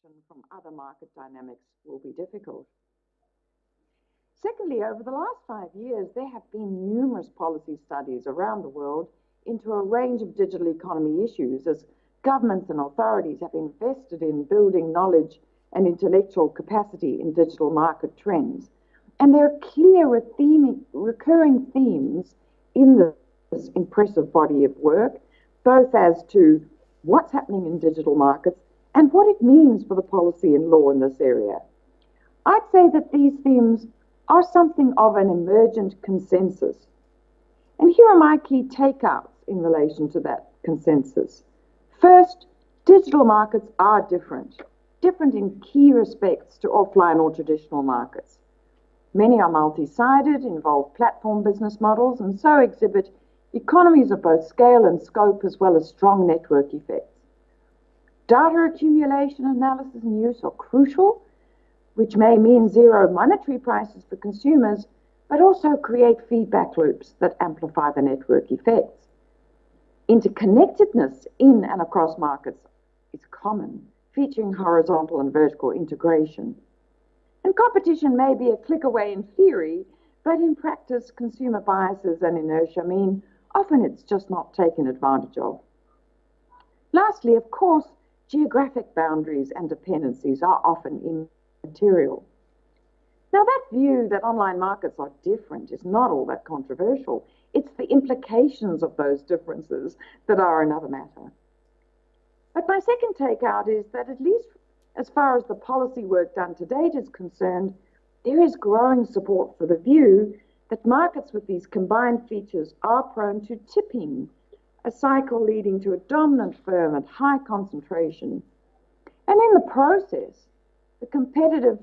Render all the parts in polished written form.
disconnection from other market dynamics will be difficult. Secondly, over the last 5 years, there have been numerous policy studies around the world into a range of digital economy issues as governments and authorities have invested in building knowledge and intellectual capacity in digital market trends. And there are clear recurring themes in this impressive body of work, both as to what's happening in digital markets and what it means for the policy and law in this area. I'd say that these themes are something of an emergent consensus. And here are my key takeouts in relation to that consensus. First, digital markets are different in key respects to offline or traditional markets. Many are multi-sided, involve platform business models, and so exhibit economies of both scale and scope as well as strong network effects. Data accumulation, analysis, and use are crucial, which may mean zero monetary prices for consumers, but also create feedback loops that amplify the network effects. Interconnectedness in and across markets is common, featuring horizontal and vertical integration. And competition may be a click away in theory, but in practice, consumer biases and inertia mean often it's just not taken advantage of. Lastly, of course, geographic boundaries and dependencies are often immaterial. Now, that view that online markets are different is not all that controversial. It's the implications of those differences that are another matter. But my second takeout is that at least as far as the policy work done to date is concerned, there is growing support for the view that markets with these combined features are prone to tipping, a cycle leading to a dominant firm at high concentration. And in the process, the competitive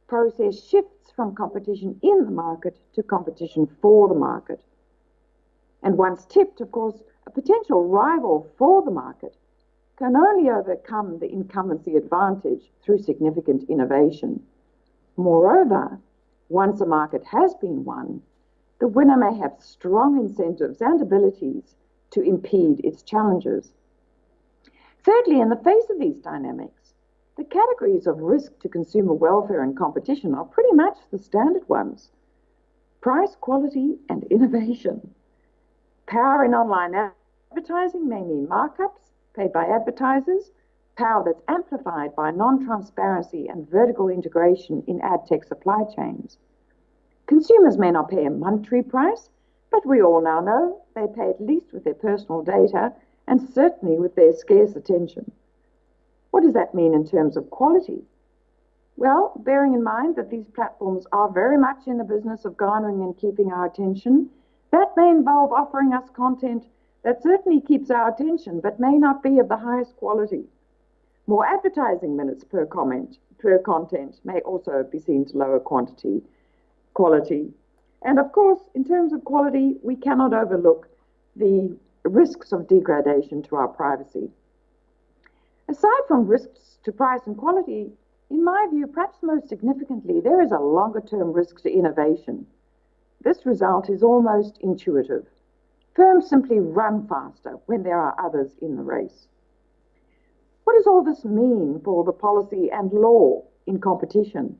process shifts from competition in the market to competition for the market. And once tipped, of course, a potential rival for the market can only overcome the incumbency advantage through significant innovation. Moreover, once a market has been won, the winner may have strong incentives and abilities to impede its challengers. Thirdly, in the face of these dynamics, the categories of risk to consumer welfare and competition are pretty much the standard ones: price, quality, and innovation. Power in online advertising may mean markups paid by advertisers, power that's amplified by non-transparency and vertical integration in ad tech supply chains. Consumers may not pay a monetary price, but we all now know they pay at least with their personal data and certainly with their scarce attention. What does that mean in terms of quality? Well, bearing in mind that these platforms are very much in the business of garnering and keeping our attention, that may involve offering us content that certainly keeps our attention, but may not be of the highest quality. More advertising minutes per content may also be seen to lower quality. And of course, in terms of quality, we cannot overlook the risks of degradation to our privacy. Aside from risks to price and quality, in my view, perhaps most significantly, there is a longer-term risk to innovation. This result is almost intuitive. Firms simply run faster when there are others in the race. What does all this mean for the policy and law in competition?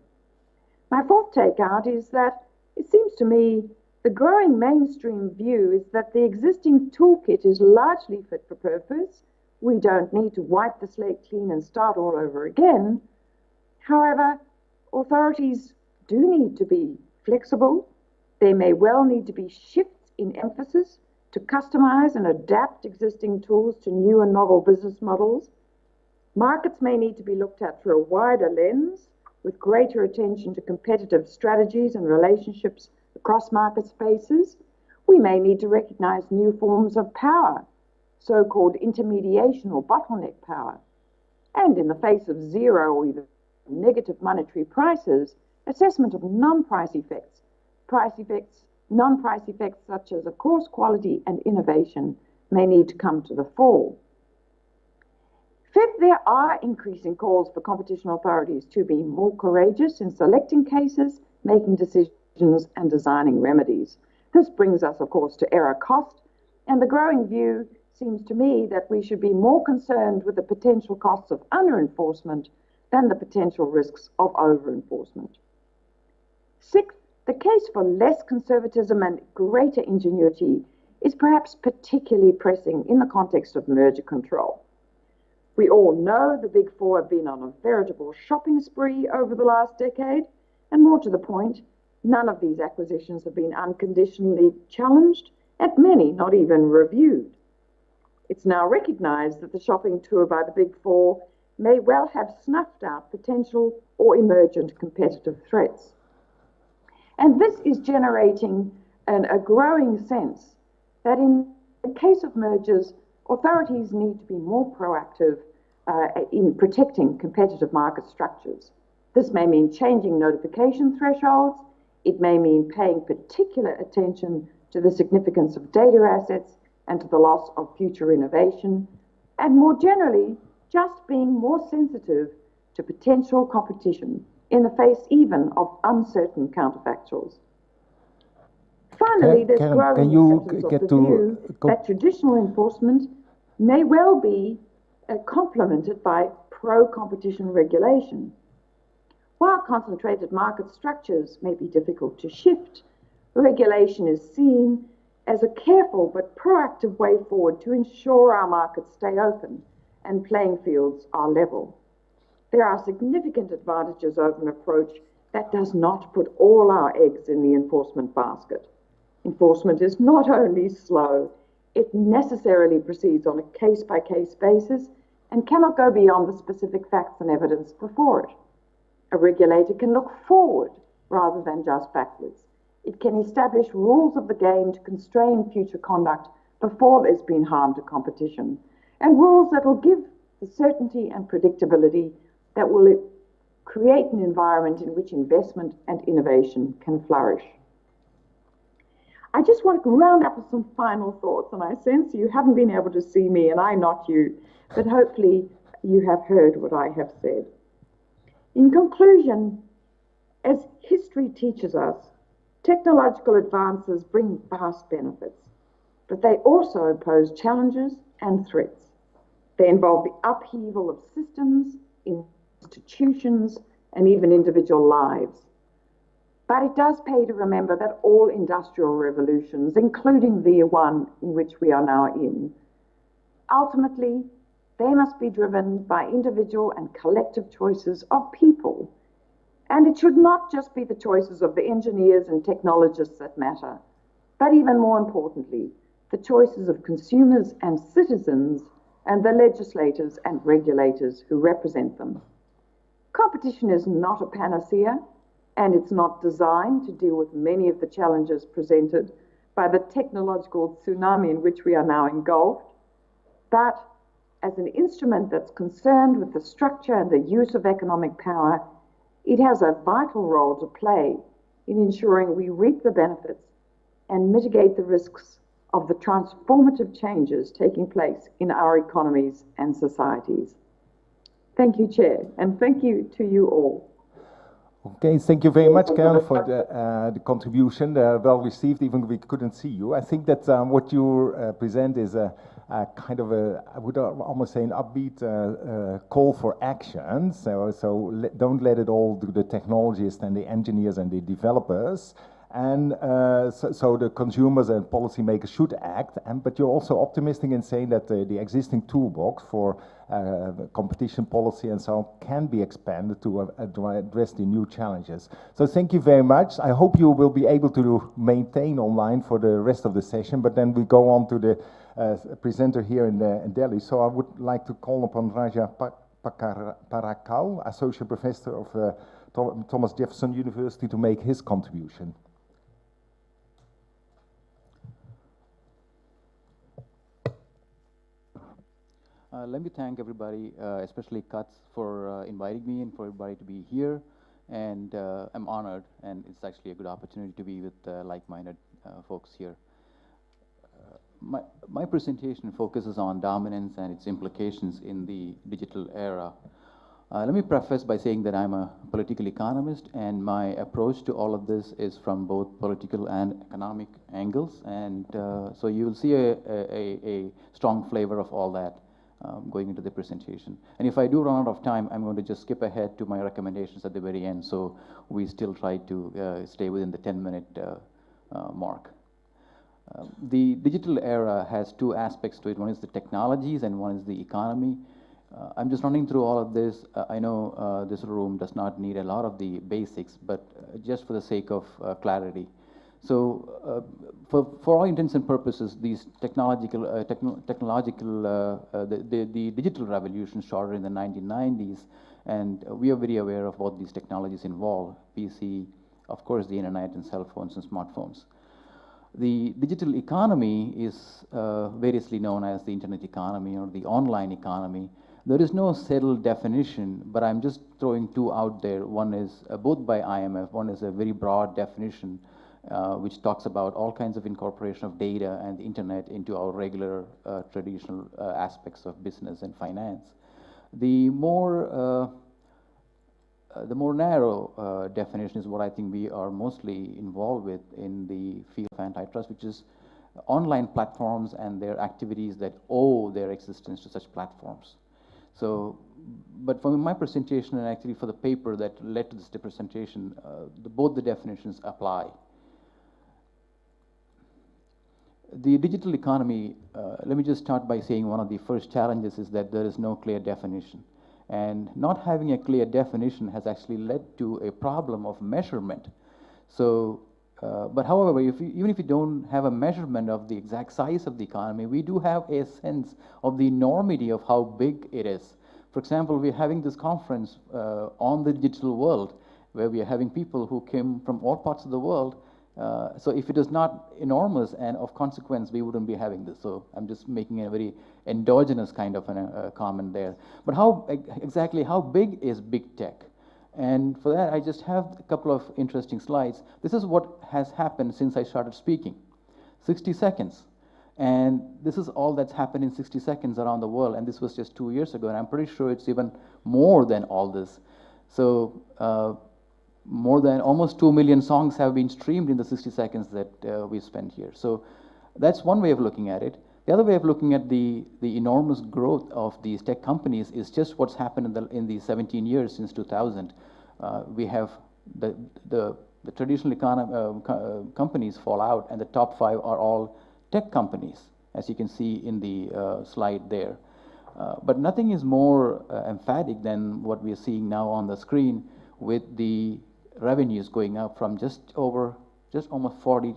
My fourth takeout is that it seems to me the growing mainstream view is that the existing toolkit is largely fit for purpose. We don't need to wipe the slate clean and start all over again. However, authorities do need to be flexible. There may well need to be shifts in emphasis to customize and adapt existing tools to new and novel business models. Markets may need to be looked at through a wider lens, with greater attention to competitive strategies and relationships across market spaces. We may need to recognize new forms of power, so-called intermediation or bottleneck power. And in the face of zero or even negative monetary prices, assessment of non-price effects, non-price effects such as, of course, quality and innovation may need to come to the fore. Fifth, there are increasing calls for competition authorities to be more courageous in selecting cases, making decisions, and designing remedies. This brings us, of course, to error cost, and the growing view seems to me that we should be more concerned with the potential costs of under-enforcement than the potential risks of over-enforcement. Sixth, the case for less conservatism and greater ingenuity is perhaps particularly pressing in the context of merger control. We all know the Big Four have been on a veritable shopping spree over the last decade, and more to the point, none of these acquisitions have been unconditionally challenged, and many not even reviewed. It's now recognized that the shopping tour by the Big Four may well have snuffed out potential or emergent competitive threats. And this is generating a growing sense that in the case of mergers, authorities need to be more proactive in protecting competitive market structures. This may mean changing notification thresholds. It may mean paying particular attention to the significance of data assets and to the loss of future innovation, and more generally, just being more sensitive to potential competition in the face even of uncertain counterfactuals. Finally, there's growing acceptance of the view that traditional enforcement may well be complemented by pro-competition regulation. While concentrated market structures may be difficult to shift, regulation is seen as a careful but proactive way forward to ensure our markets stay open and playing fields are level. There are significant advantages of an approach that does not put all our eggs in the enforcement basket. Enforcement is not only slow, it necessarily proceeds on a case-by-case basis and cannot go beyond the specific facts and evidence before it. A regulator can look forward rather than just backwards. It can establish rules of the game to constrain future conduct before there's been harm to competition, and rules that will give the certainty and predictability that will create an environment in which investment and innovation can flourish. I just want to round up with some final thoughts, and I sense you haven't been able to see me and I not you, but hopefully you have heard what I have said. In conclusion, as history teaches us, technological advances bring vast benefits, but they also pose challenges and threats. They involve the upheaval of systems, institutions, and even individual lives. But it does pay to remember that all industrial revolutions, including the one in which we are now in, ultimately, they must be driven by individual and collective choices of people. And it should not just be the choices of the engineers and technologists that matter, but even more importantly, the choices of consumers and citizens and the legislators and regulators who represent them. Competition is not a panacea, and it's not designed to deal with many of the challenges presented by the technological tsunami in which we are now engulfed, but as an instrument that's concerned with the structure and the use of economic power, it has a vital role to play in ensuring we reap the benefits and mitigate the risks of the transformative changes taking place in our economies and societies. Thank you, Chair, and thank you to you all. Okay, thank you very much, Karen, for the contribution. Well received, even if we couldn't see you. I think that what you present is a kind of I would almost say an upbeat call for action. So don't let it all to the technologists and the engineers and the developers. And so the consumers and policymakers should act. But you're also optimistic in saying that the existing toolbox for competition policy and so on can be expanded to address the new challenges. So thank you very much. I hope you will be able to maintain online for the rest of the session, but then we go on to the presenter here in Delhi. So I would like to call upon Raja Parakal, Associate Professor of Thomas Jefferson University, to make his contribution. Let me thank everybody, especially Katz, for inviting me and for everybody to be here. And I'm honored, and it's actually a good opportunity to be with like-minded folks here. My presentation focuses on dominance and its implications in the digital era. Let me preface by saying that I'm a political economist, and my approach to all of this is from both political and economic angles. And so you'll see a strong flavor of all that going into the presentation. And if I do run out of time, I'm going to just skip ahead to my recommendations at the very end, so we still try to stay within the 10-minute mark. The digital era has two aspects to it. One is the technologies and one is the economy. I'm just running through all of this. I know this room does not need a lot of the basics, but just for the sake of clarity. So for all intents and purposes, these the digital revolution started in the 1990s, and we are very aware of what these technologies involve: PC, of course, the internet, and cell phones and smartphones. The digital economy is variously known as the internet economy or the online economy. There is no settled definition, but I'm just throwing two out there. One is both by IMF. One is a very broad definition, which talks about all kinds of incorporation of data and the internet into our regular traditional aspects of business and finance. The more narrow definition is what I think we are mostly involved with in the field of antitrust, which is online platforms and their activities that owe their existence to such platforms. So, but for my presentation and actually for the paper that led to this presentation, both the definitions apply. The digital economy, let me just start by saying one of the first challenges is that there is no clear definition. And not having a clear definition has actually led to a problem of measurement. So, but however, even if you don't have a measurement of the exact size of the economy, we do have a sense of the enormity of how big it is. For example, we're having this conference on the digital world, where we are having people who came from all parts of the world. So if it is not enormous and of consequence, we wouldn't be having this. So I'm just making a very endogenous kind of a comment there. But exactly how big is big tech? And for that, I just have a couple of interesting slides. This is what has happened since I started speaking. 60 seconds. And this is all that's happened in 60 seconds around the world. And this was just 2 years ago. And I'm pretty sure it's even more than all this. So more than almost 2 million songs have been streamed in the 60 seconds that we spent here. So that's one way of looking at it. The other way of looking at the enormous growth of these tech companies is just what's happened in the 17 years since 2000. We have the traditional companies fall out, and the top 5 are all tech companies, as you can see in the slide there. But nothing is more emphatic than what we are seeing now on the screen, with the revenues going up from just almost $40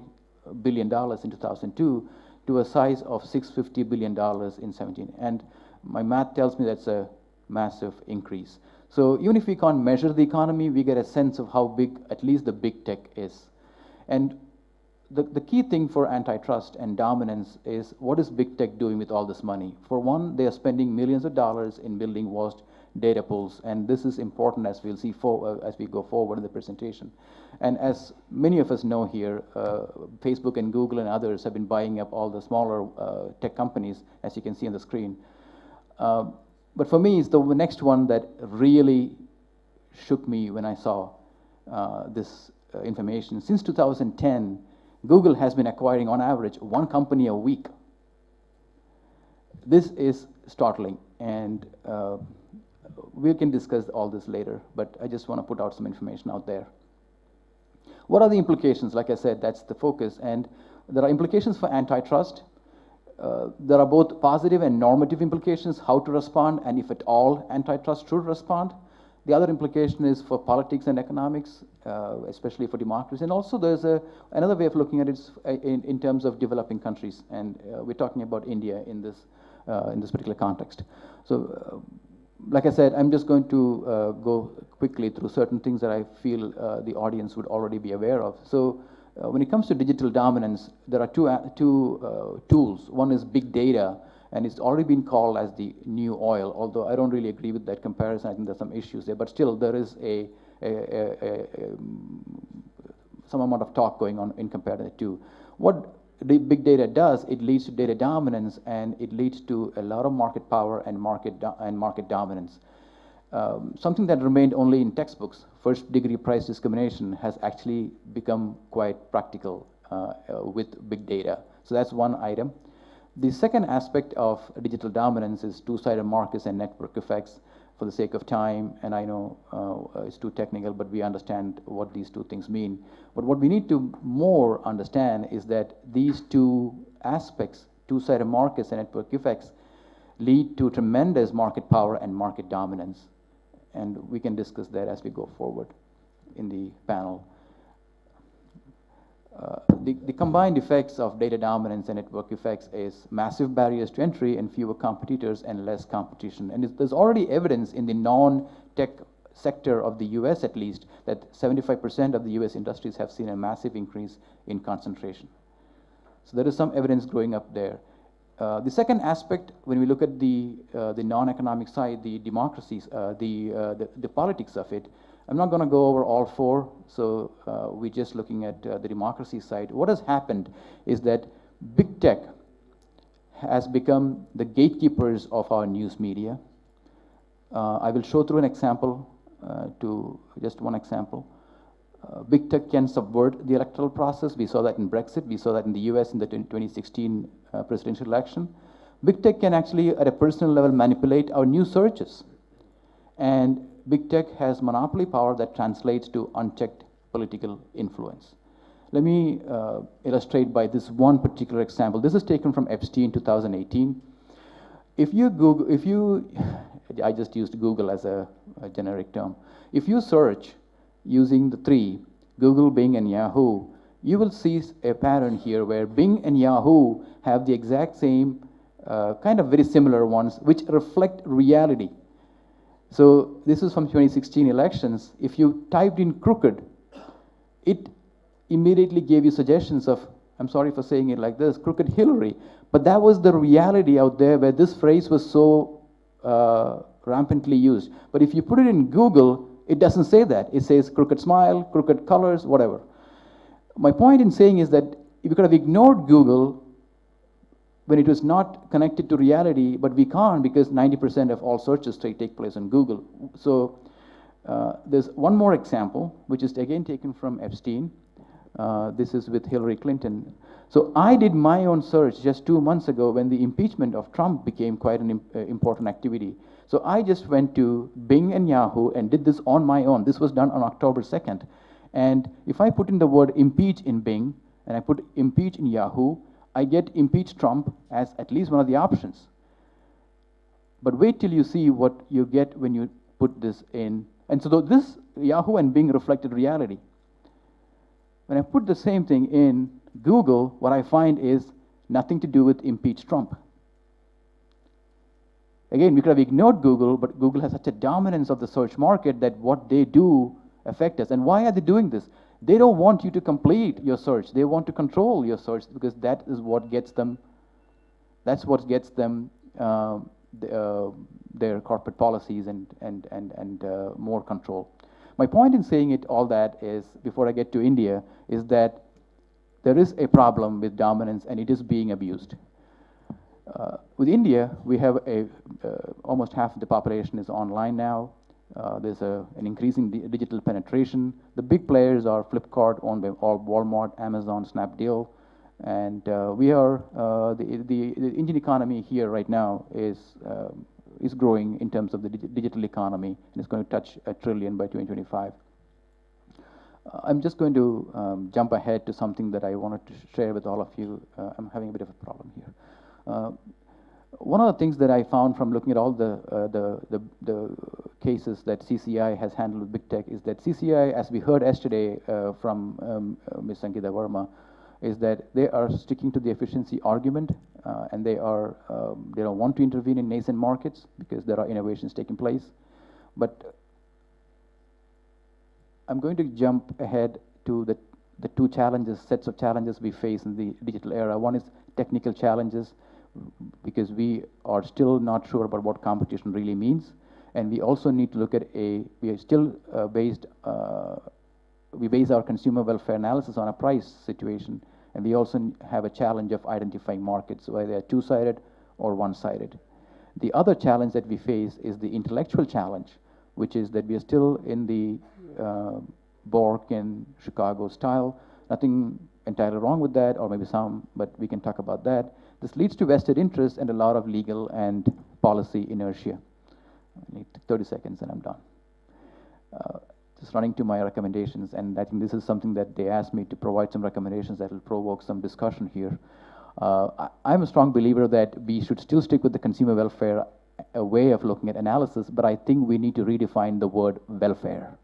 billion in 2002 to a size of $650 billion in 17. And my math tells me that's a massive increase. So even if we can't measure the economy, we get a sense of how big at least the big tech is. And the key thing for antitrust and dominance is, what is big tech doing with all this money? For one, they are spending millions of dollars in building vast data pools, and this is important, as we'll see as we go forward in the presentation. And as many of us know here, Facebook and Google and others have been buying up all the smaller tech companies, as you can see on the screen. But for me, it's the next one that really shook me when I saw this information. Since 2010, Google has been acquiring, on average, 1 company a week. This is startling, and we can discuss all this later, but I just want to put out some information out there. What are the implications? Like I said, that's the focus, and there are implications for antitrust. There are both positive and normative implications, how to respond, and if at all antitrust should respond. The other implication is for politics and economics, especially for democracy. And also there's another way of looking at it in terms of developing countries, and we're talking about India in this particular context. So like I said, I'm just going to go quickly through certain things that I feel the audience would already be aware of. So when it comes to digital dominance, there are two tools. One is big data, and it's already been called as the new oil, although I don't really agree with that comparison. I think there's some issues there, but still there is some amount of talk going on in comparing the two. What the big data does, it leads to data dominance, and it leads to a lot of market power and market dominance. Something that remained only in textbooks, first-degree price discrimination, has actually become quite practical with big data. So that's one item. The second aspect of digital dominance is two-sided markets and network effects. For the sake of time, and I know it's too technical, but we understand what these two things mean. But what we need to more understand is that these two aspects, two-sided markets and network effects, lead to tremendous market power and market dominance. And we can discuss that as we go forward in the panel. The combined effects of data dominance and network effects is massive barriers to entry and fewer competitors and less competition. And there's already evidence in the non-tech sector of the US at least that 75% of the US industries have seen a massive increase in concentration. So there is some evidence growing up there. The second aspect, when we look at the non-economic side, the democracies, the politics of it, I'm not going to go over all four, so we're just looking at the democracy side. What has happened is that big tech has become the gatekeepers of our news media. I will show through an example, just one example. Big tech can subvert the electoral process. We saw that in Brexit. We saw that in the US in the 2016 presidential election. Big tech can actually, at a personal level, manipulate our news searches. And big tech has monopoly power that translates to unchecked political influence. Let me illustrate by this one particular example. This is taken from Epstein 2018. If you Google, I just used Google as a generic term. If you search using the three, Google, Bing, and Yahoo, you will see a pattern here where Bing and Yahoo have the exact same, kind of very similar ones, which reflect reality. So this is from 2016 elections. If you typed in crooked, it immediately gave you suggestions of, I'm sorry for saying it like this, crooked Hillary. But that was the reality out there where this phrase was so rampantly used. But if you put it in Google, it doesn't say that. It says crooked smile, crooked colors, whatever. My point in saying is that if you could have ignored Google when it was not connected to reality, but we can't because 90% of all searches take place on Google. So there's one more example, which is again taken from Epstein. This is with Hillary Clinton. So I did my own search just 2 months ago when the impeachment of Trump became quite an important activity. So I just went to Bing and Yahoo and did this on my own. This was done on October 2nd. And if I put in the word impeach in Bing and I put impeach in Yahoo, I get impeach Trump as at least one of the options. But wait till you see what you get when you put this in. And so this Yahoo and Bing reflected reality. When I put the same thing in Google, what I find is nothing to do with impeach Trump. Again, we could have ignored Google, but Google has such a dominance of the search market that what they do affect us. And why are they doing this? They don't want you to complete your search. They want to control your search because that is what gets them, that's what gets them their corporate policies and more control. My point in saying it all that is, before I get to India, is that there is a problem with dominance and it is being abused. With India, we have almost half of the population is online now. There's an increasing digital penetration. The big players are Flipkart, owned by Walmart, Amazon, Snapdeal, and we are the Indian economy here right now is growing in terms of the digital economy, and it's going to touch $1 trillion by 2025. I'm just going to jump ahead to something that I wanted to share with all of you. I'm having a bit of a problem here. One of the things that I found from looking at all the cases that CCI has handled with big tech is that CCI, as we heard yesterday from Ms. Sangeeta Verma, is that they are sticking to the efficiency argument, and they don't want to intervene in nascent markets because there are innovations taking place. But I'm going to jump ahead to the two sets of challenges we face in the digital era. One is technical challenges, because we are still not sure about what competition really means. And we also need to look at we are still we base our consumer welfare analysis on a price situation. And we also have a challenge of identifying markets, whether they are two-sided or one-sided. The other challenge that we face is the intellectual challenge, which is that we are still in the Bork and Chicago style. Nothing entirely wrong with that, or maybe some, but we can talk about that. This leads to vested interest and a lot of legal and policy inertia. I need 30 seconds and I'm done. Just running to my recommendations, and I think this is something that they asked me to provide some recommendations that will provoke some discussion here. I'm a strong believer that we should still stick with the consumer welfare way of looking at analysis, but I think we need to redefine the word welfare.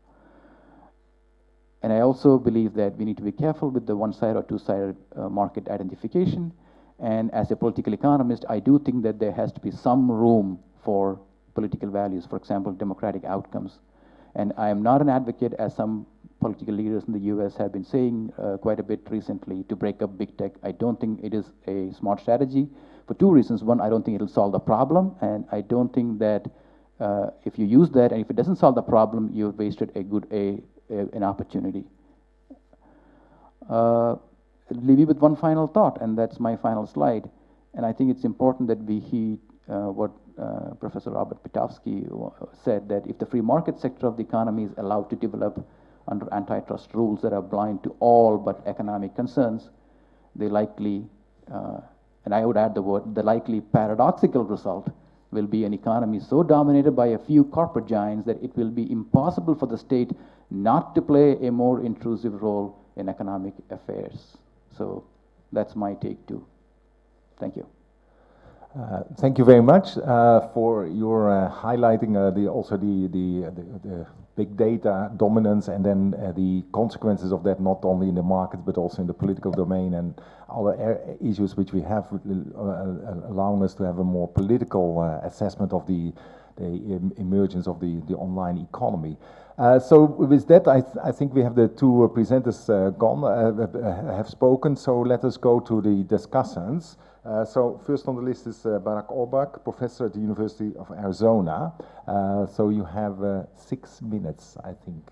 And I also believe that we need to be careful with the one-sided or two-sided market identification. And as a political economist, I do think that there has to be some room for political values, for example, democratic outcomes. And I am not an advocate, as some political leaders in the US have been saying quite a bit recently, to break up big tech. I don't think it is a smart strategy for two reasons. One, I don't think it'll solve the problem, and I don't think that if you use that and if it doesn't solve the problem, you've wasted an opportunity. Leave you with one final thought, and that's my final slide. And I think it's important that we heed what Professor Robert Pitofsky said, that if the free market sector of the economy is allowed to develop under antitrust rules that are blind to all but economic concerns, they likely, and I would add the word, the likely paradoxical result will be an economy so dominated by a few corporate giants that it will be impossible for the state not to play a more intrusive role in economic affairs. So that's my take too. Thank you. Thank you very much for your highlighting also the big data dominance, and then the consequences of that, not only in the markets but also in the political domain and other issues which we have, allowing us to have a more political assessment of the emergence of the online economy. So with that, I think we have the two presenters have spoken, so let us go to the discussants. So first on the list is Barack Orbach, professor at the University of Arizona. So you have 6 minutes, I think.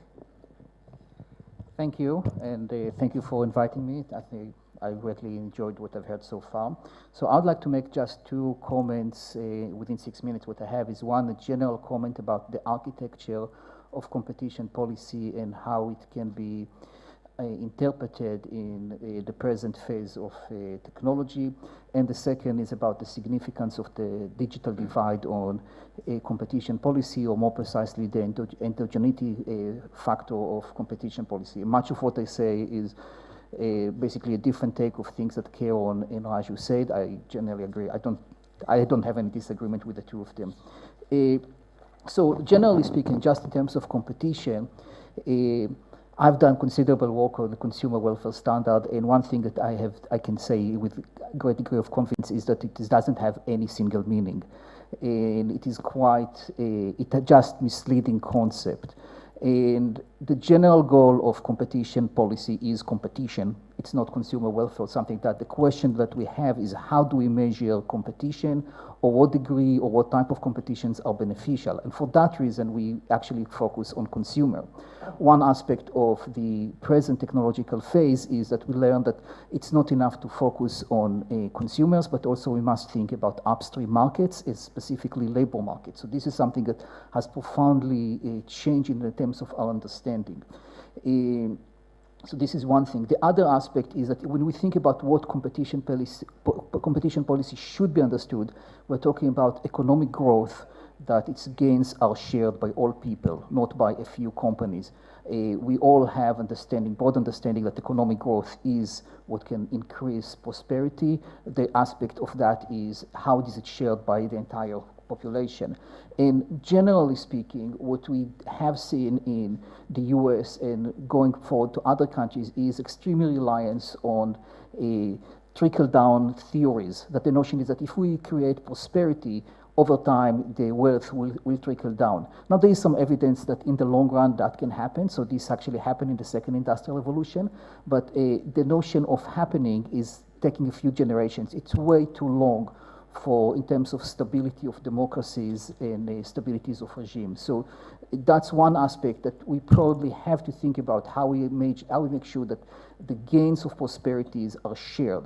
Thank you, and thank you for inviting me. I think I greatly enjoyed what I've heard so far. So I'd like to make just 2 comments within 6 minutes. What I have is one, a general comment about the architecture of competition policy and how it can be interpreted in the present phase of technology. And the second is about the significance of the digital divide on competition policy, or more precisely, the endogeneity factor of competition policy. Much of what I say is basically a different take of things that Keon and Raju said. I generally agree. I don't have any disagreement with the two of them. So generally speaking, just in terms of competition, I've done considerable work on the consumer welfare standard, and one thing that I can say with a great degree of confidence is that it doesn't have any single meaning, and it is quite a just misleading concept. And the general goal of competition policy is competition. It's not consumer welfare, something that the question that we have is, how do we measure competition, or what degree or what type of competitions are beneficial? And for that reason, we actually focus on consumer. One aspect of the present technological phase is that we learn that it's not enough to focus on consumers, but also we must think about upstream markets, specifically labor markets. So this is something that has profoundly changed in terms of our understanding. So this is one thing. The other aspect is that when we think about what competition policy should be understood, we're talking about economic growth, that its gains are shared by all people, not by a few companies. We all have broad understanding that economic growth is what can increase prosperity. The aspect of that is how is it shared by the entire population. And generally speaking, what we have seen in the US and going forward to other countries is extreme reliance on trickle-down theories, that the notion is that if we create prosperity, over time, the wealth will trickle down. Now, there is some evidence that in the long run that can happen. So this actually happened in the second industrial revolution. But the notion of happening is taking a few generations. It's way too long in terms of stability of democracies and stabilities of regimes. So that's one aspect that we probably have to think about, how we make sure that the gains of prosperities are shared.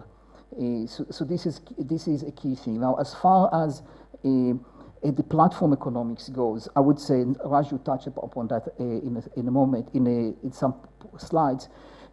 So this is a key thing. Now, as far as the platform economics goes, I would say, and Raju touched upon that in a moment, in some slides,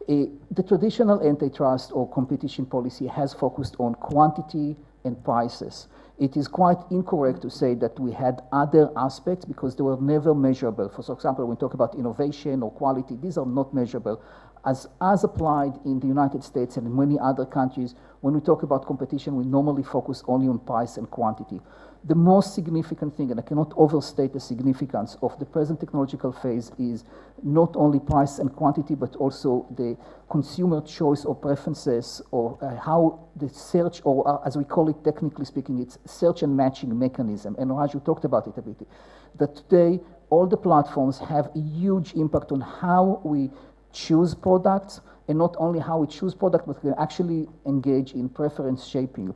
The traditional antitrust or competition policy has focused on quantity and prices. It is quite incorrect to say that we had other aspects because they were never measurable. For example, when we talk about innovation or quality, these are not measurable. As applied in the United States and in many other countries, when we talk about competition, we normally focus only on price and quantity. The most significant thing, and I cannot overstate the significance of the present technological phase, is not only price and quantity, but also the consumer choice or preferences, or how the search, or as we call it technically speaking, it's search and matching mechanism. And Raju talked about it a bit. That today, all the platforms have a huge impact on how we choose products, and not only how we choose products, but we actually engage in preference shaping.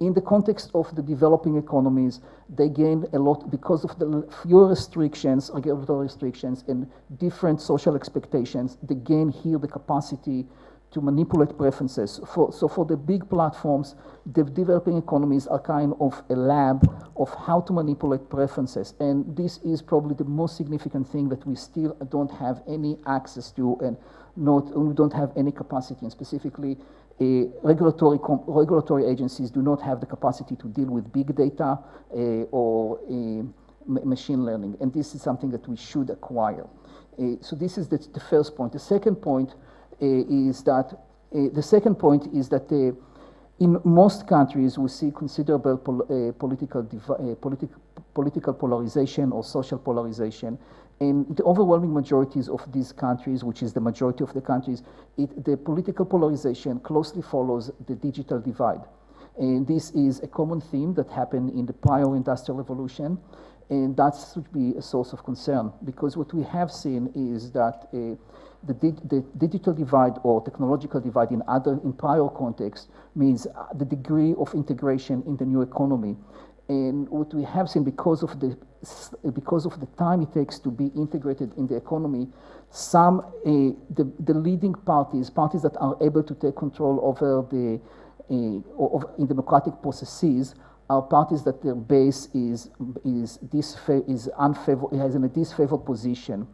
In the context of the developing economies, they gain a lot because of the fewer restrictions, regulatory restrictions, and different social expectations. They gain here the capacity to manipulate preferences. So for the big platforms, the developing economies are kind of a lab of how to manipulate preferences. And this is probably the most significant thing that we still don't have any access to, and we don't have any capacity, and specifically regulatory agencies do not have the capacity to deal with big data or machine learning, and this is something that we should acquire. So this is the first point. The second point is that in most countries we see considerable political polarization or social polarization. In the overwhelming majorities of these countries, which is the majority of the countries, the political polarization closely follows the digital divide. And this is a common theme that happened in the prior industrial revolution, and that should be a source of concern, because what we have seen is that the digital divide or technological divide in prior contexts means the degree of integration in the new economy. And what we have seen, because of the time it takes to be integrated in the economy, the leading parties that are able to take control over in democratic processes, are parties that their base is in a disfavored position,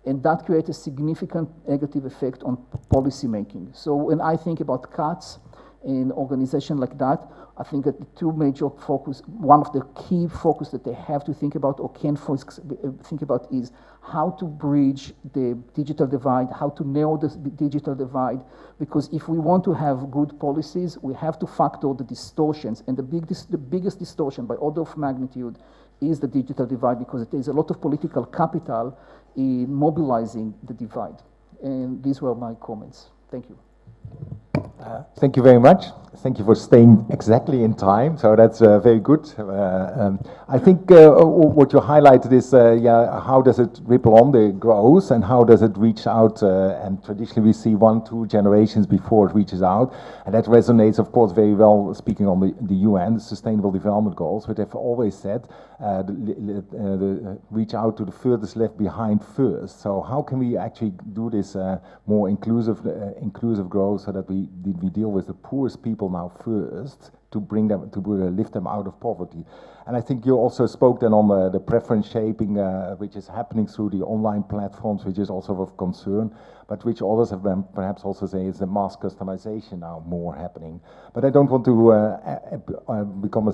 and that creates a significant negative effect on policy making. So when I think about cuts in organization like that, I think that the two major focus, one of the key focus that they have to think about or can think about is how to bridge the digital divide, how to narrow the digital divide, because if we want to have good policies, we have to factor the distortions, and the biggest distortion by order of magnitude is the digital divide, because there is a lot of political capital in mobilizing the divide. And these were my comments. Thank you. Thank you very much. Thank you for staying exactly in time. So that's very good. I think what you highlighted is, how does it ripple on the growth, and how does it reach out? And traditionally we see 1-2 generations before it reaches out. And that resonates, of course, very well, speaking on the UN, the Sustainable Development Goals, which have always said, reach out to the furthest left behind first. So how can we actually do this more inclusive growth, so that we deal with the poorest people now first, to bring them, to lift them out of poverty? And I think you also spoke then on the preference shaping, which is happening through the online platforms, which is also of concern, but which others have been perhaps also say is the mass customization now more happening. But I don't want to become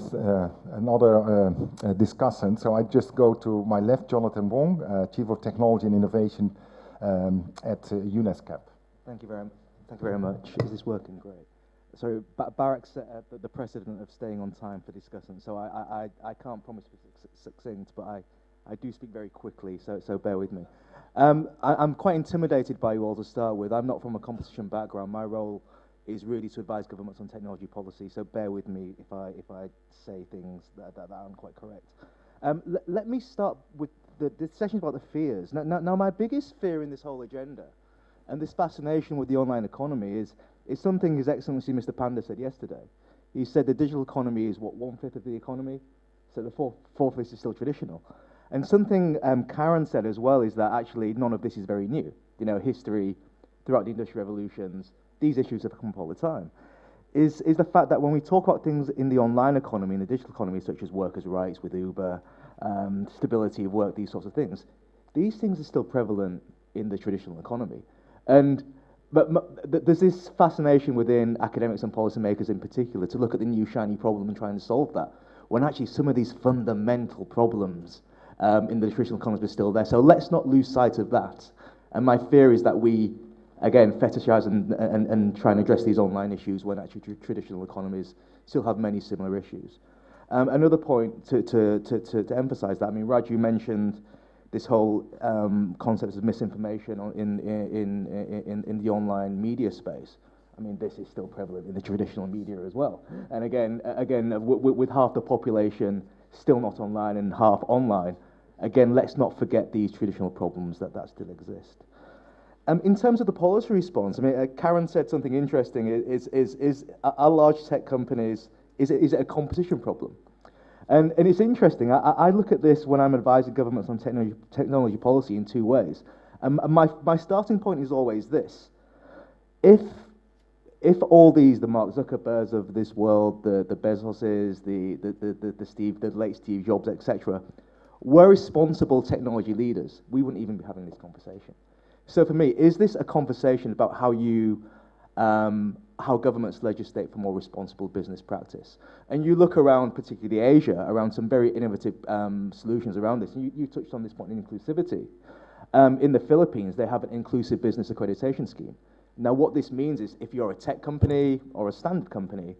another discussant, so I just go to my left, Jonathan Wong, Chief of Technology and Innovation at UNESCAP. Thank you very much. Is this working? Great. So Barak set the precedent of staying on time for discussants, so I can't promise to be succinct, but I do speak very quickly, so bear with me. I'm quite intimidated by you all to start with. I'm not from a competition background. My role is really to advise governments on technology policy, so bear with me if I say things that aren't quite correct. Let me start with the session about the fears. Now my biggest fear in this whole agenda, and this fascination with the online economy, is something His Excellency Mr. Panda said yesterday. He said the digital economy is, what, 1/5 of the economy? So the fourth list is still traditional. And something Karen said as well is that actually none of this is very new. You know, history, throughout the industrial revolutions, these issues have come up all the time. Is the fact that when we talk about things in the online economy, in the digital economy, such as workers' rights with Uber, stability of work, these sorts of things, these things are still prevalent in the traditional economy. And there's this fascination within academics and policymakers in particular to look at the new shiny problem and try and solve that, when actually some of these fundamental problems in the traditional economies are still there. So let's not lose sight of that. And my fear is that we, again, fetishize and try and address these online issues when actually traditional economies still have many similar issues. Another point to emphasize that, I mean, Raj, you mentioned this whole concept of misinformation in the online media space. I mean, this is still prevalent in the traditional media as well. And again, with half the population still not online and half online, again, let's not forget these traditional problems that still exist. In terms of the policy response, I mean, Karen said something interesting. Are large tech companies, is it a competition problem? And it's interesting. I look at this when I'm advising governments on technology policy in two ways. My starting point is always this: if all these, the Mark Zuckerbergs of this world, the Bezoses, the late Steve Jobs, etc., were responsible technology leaders, we wouldn't even be having this conversation. So for me, is this a conversation about how governments legislate for more responsible business practice? And you look around, particularly Asia, around some very innovative solutions around this. And you touched on this point in inclusivity. In the Philippines, they have an inclusive business accreditation scheme. Now, what this means is if you're a tech company or a standard company,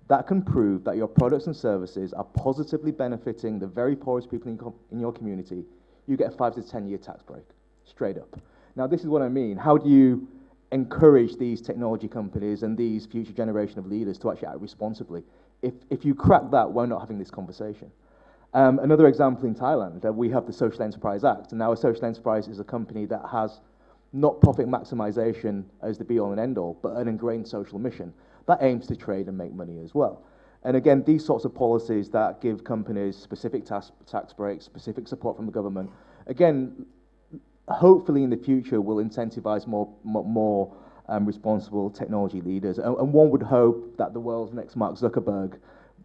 that can prove that your products and services are positively benefiting the very poorest people in your community, you get a 5 to 10 year tax break, straight up. Now, this is what I mean. How do you encourage these technology companies and these future generation of leaders to actually act responsibly? If you crack that, we're not having this conversation. Another example in Thailand, we have the Social Enterprise Act, and now a social enterprise is a company that has not profit maximization as the be-all and end-all, but an ingrained social mission that aims to trade and make money as well. And again, these sorts of policies that give companies specific tax breaks, specific support from the government, again, hopefully in the future will incentivize more responsible technology leaders. And one would hope that the world's next Mark Zuckerberg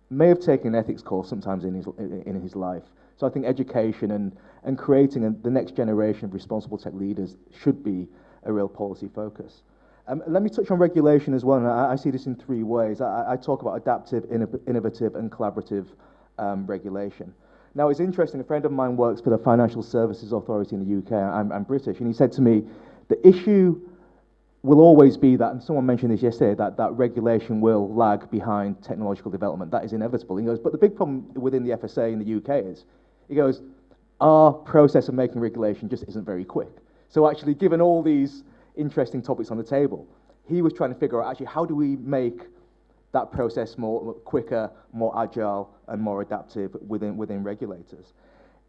may have taken an ethics course sometimes in his life. So I think education and creating the next generation of responsible tech leaders should be a real policy focus. Let me touch on regulation as well, and I see this in three ways. I talk about adaptive, innovative, and collaborative regulation. Now, it's interesting, a friend of mine works for the Financial Services Authority in the UK. I'm British, and he said to me, the issue will always be that, and someone mentioned this yesterday, that regulation will lag behind technological development. That is inevitable. He goes, but the big problem within the FSA in the UK is, he goes, our process of making regulation just isn't very quick. So actually, given all these interesting topics on the table, he was trying to figure out actually how do we make that process more quicker, more agile, and more adaptive within regulators.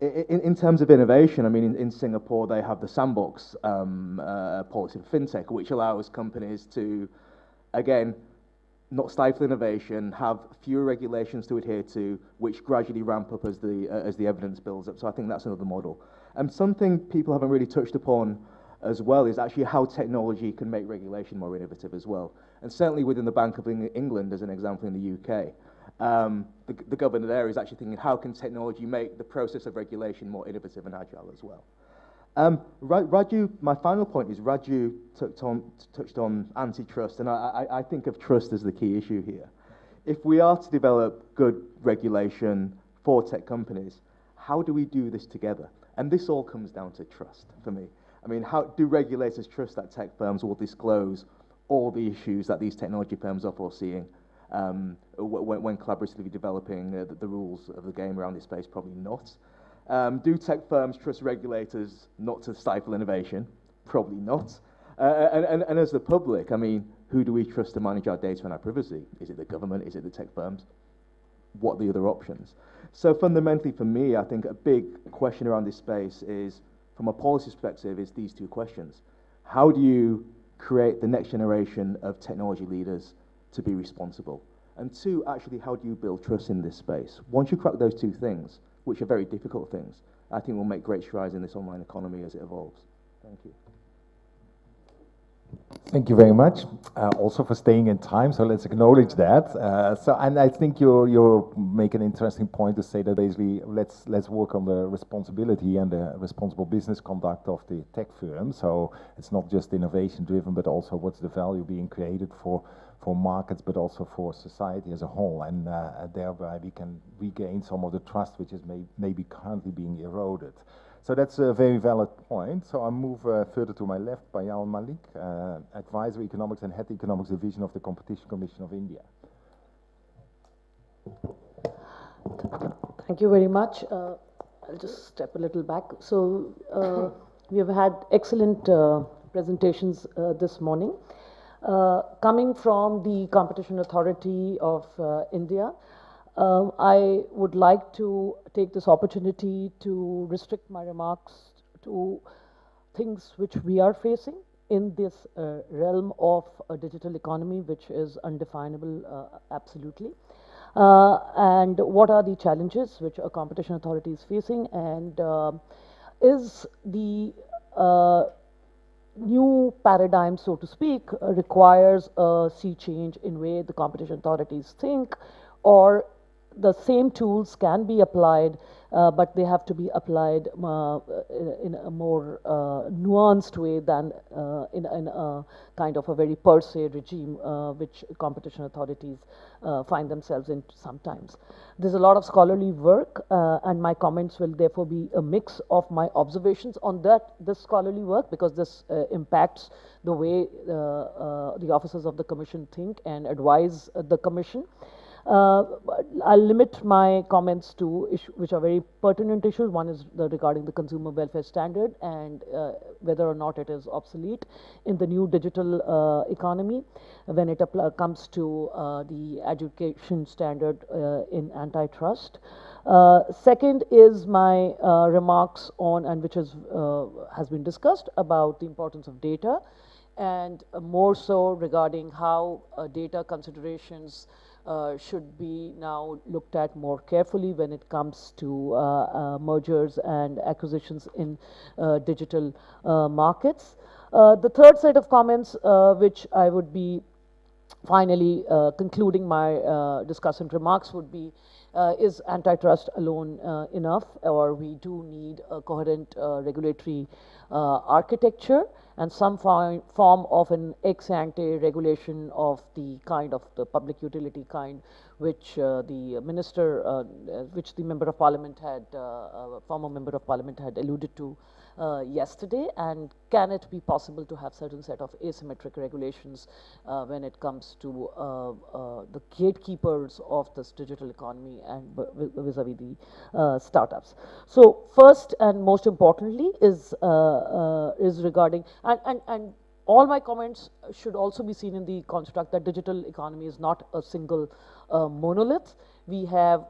In terms of innovation, I mean, in Singapore, they have the sandbox policy for fintech, which allows companies to, again, not stifle innovation, have fewer regulations to adhere to, which gradually ramp up as the evidence builds up. So I think that's another model. And something people haven't really touched upon as well is actually how technology can make regulation more innovative as well. And certainly within the Bank of England, as an example in the UK, the governor there is actually thinking, how can technology make the process of regulation more innovative and agile as well? Raju, my final point is Raju touched on antitrust, and I think of trust as the key issue here. If we are to develop good regulation for tech companies, how do we do this together? And this all comes down to trust for me. I mean, how do regulators trust that tech firms will disclose all the issues that these technology firms are foreseeing when collaboratively developing the rules of the game around this space? Probably not. Do tech firms trust regulators not to stifle innovation? Probably not. And as the public, I mean, who do we trust to manage our data and our privacy? Is it the government? Is it the tech firms? What are the other options? So fundamentally for me, I think a big question around this space is, from a policy perspective, is these two questions. How do you create the next generation of technology leaders to be responsible? And two, actually, how do you build trust in this space? Once you crack those two things, which are very difficult things, I think we'll make great strides in this online economy as it evolves. Thank you. Thank you very much, also for staying in time. So let's acknowledge that. And I think you make an interesting point to say that basically let's work on the responsibility and the responsible business conduct of the tech firm. So it's not just innovation driven, but also what's the value being created for markets, but also for society as a whole, and thereby we can regain some of the trust which is maybe currently being eroded. So that's a very valid point. So I move further to my left, Bayal Malik, Advisor Economics and Head Economics Division of the Competition Commission of India. Thank you very much. I'll just step a little back. So we have had excellent presentations this morning. Coming from the Competition Authority of India, I would like to take this opportunity to restrict my remarks to things which we are facing in this realm of a digital economy, which is undefinable absolutely. And what are the challenges which a competition authority is facing, and is the new paradigm, so to speak, requires a sea change in way the competition authorities think, or the same tools can be applied, but they have to be applied in a more nuanced way than in a kind of a very per se regime which competition authorities find themselves in sometimes. There's a lot of scholarly work, and my comments will therefore be a mix of my observations on this scholarly work, because this impacts the way the officers of the Commission think and advise the Commission. I'll limit my comments to issues which are very pertinent issues. One is regarding the consumer welfare standard and whether or not it is obsolete in the new digital economy when it comes to the education standard in antitrust. Second is my remarks on, and which has been discussed, about the importance of data, and more so regarding how data considerations should be now looked at more carefully when it comes to mergers and acquisitions in digital markets. The third set of comments, which I would be finally concluding my discussant remarks, would be, is antitrust alone enough, or we do need a coherent regulatory architecture and some form of an ex-ante regulation of the kind of the public utility kind, which the minister, which the member of parliament had, former member of parliament had alluded to yesterday, and can it be possible to have certain set of asymmetric regulations when it comes to the gatekeepers of this digital economy and vis-a-vis the startups. So first and most importantly is regarding, and all my comments should also be seen in the construct that digital economy is not a single monolith. We have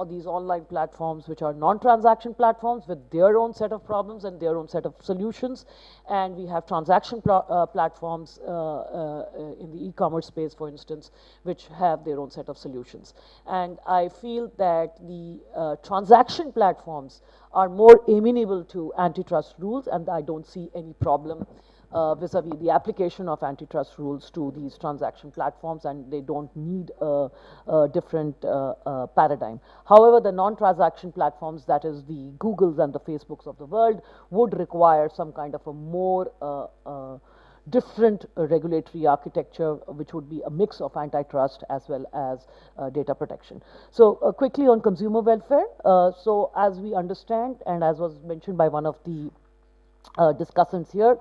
these online platforms which are non-transaction platforms with their own set of problems and their own set of solutions, and we have transaction platforms in the e-commerce space, for instance, which have their own set of solutions. And I feel that the transaction platforms are more amenable to antitrust rules, and I don't see any problem vis-a-vis the application of antitrust rules to these transaction platforms, and they don't need a different paradigm. However, the non-transaction platforms, that is the Googles and the Facebooks of the world, would require some kind of a more different regulatory architecture, which would be a mix of antitrust as well as data protection. So quickly on consumer welfare. So as we understand, and as was mentioned by one of the discussants here,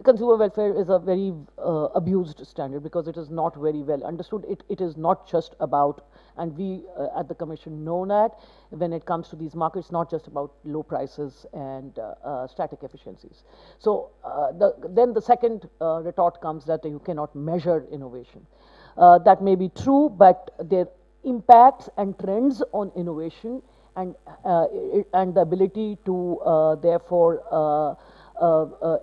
consumer welfare is a very abused standard because it is not very well understood. It is not just about, and we at the Commission know that when it comes to these markets, not just about low prices and static efficiencies. So then the second retort comes that you cannot measure innovation. That may be true, but their impacts and trends on innovation and the ability to therefore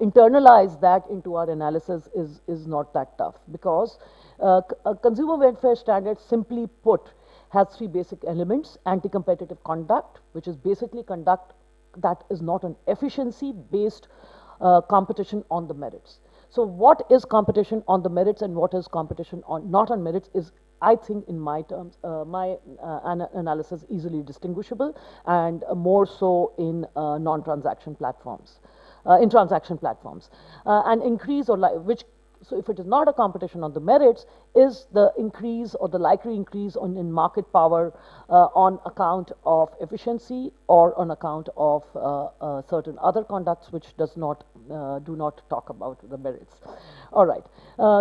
internalize that into our analysis is not that tough, because a consumer welfare standard, simply put, has three basic elements: anti-competitive conduct, which is basically conduct that is not an efficiency based competition on the merits. So what is competition on the merits and what is competition on not on merits is, I think, in my terms, analysis, easily distinguishable, and more so in non-transaction platforms, in transaction platforms. An increase or which, so if it is not a competition on the merits, is the increase or the likely increase in market power on account of efficiency or on account of certain other conducts which does not do not talk about the merits. All right.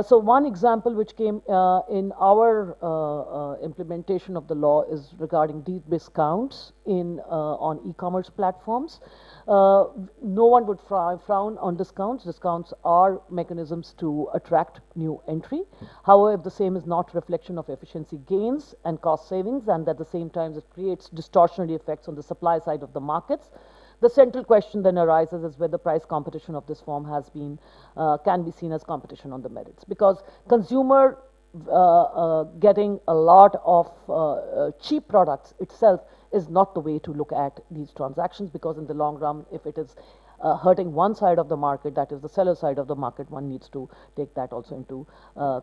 So one example which came in our implementation of the law is regarding deep discounts in on e-commerce platforms. No one would frown on discounts. Discounts are mechanisms to attract new entry. However, if the same is not reflection of efficiency gains and cost savings, and at the same time it creates distortionary effects on the supply side of the markets, the central question then arises is whether price competition of this form has been, can be seen as competition on the merits. Because consumer getting a lot of cheap products itself is not the way to look at these transactions, because in the long run, if it is hurting one side of the market, that is the seller side of the market, one needs to take that also into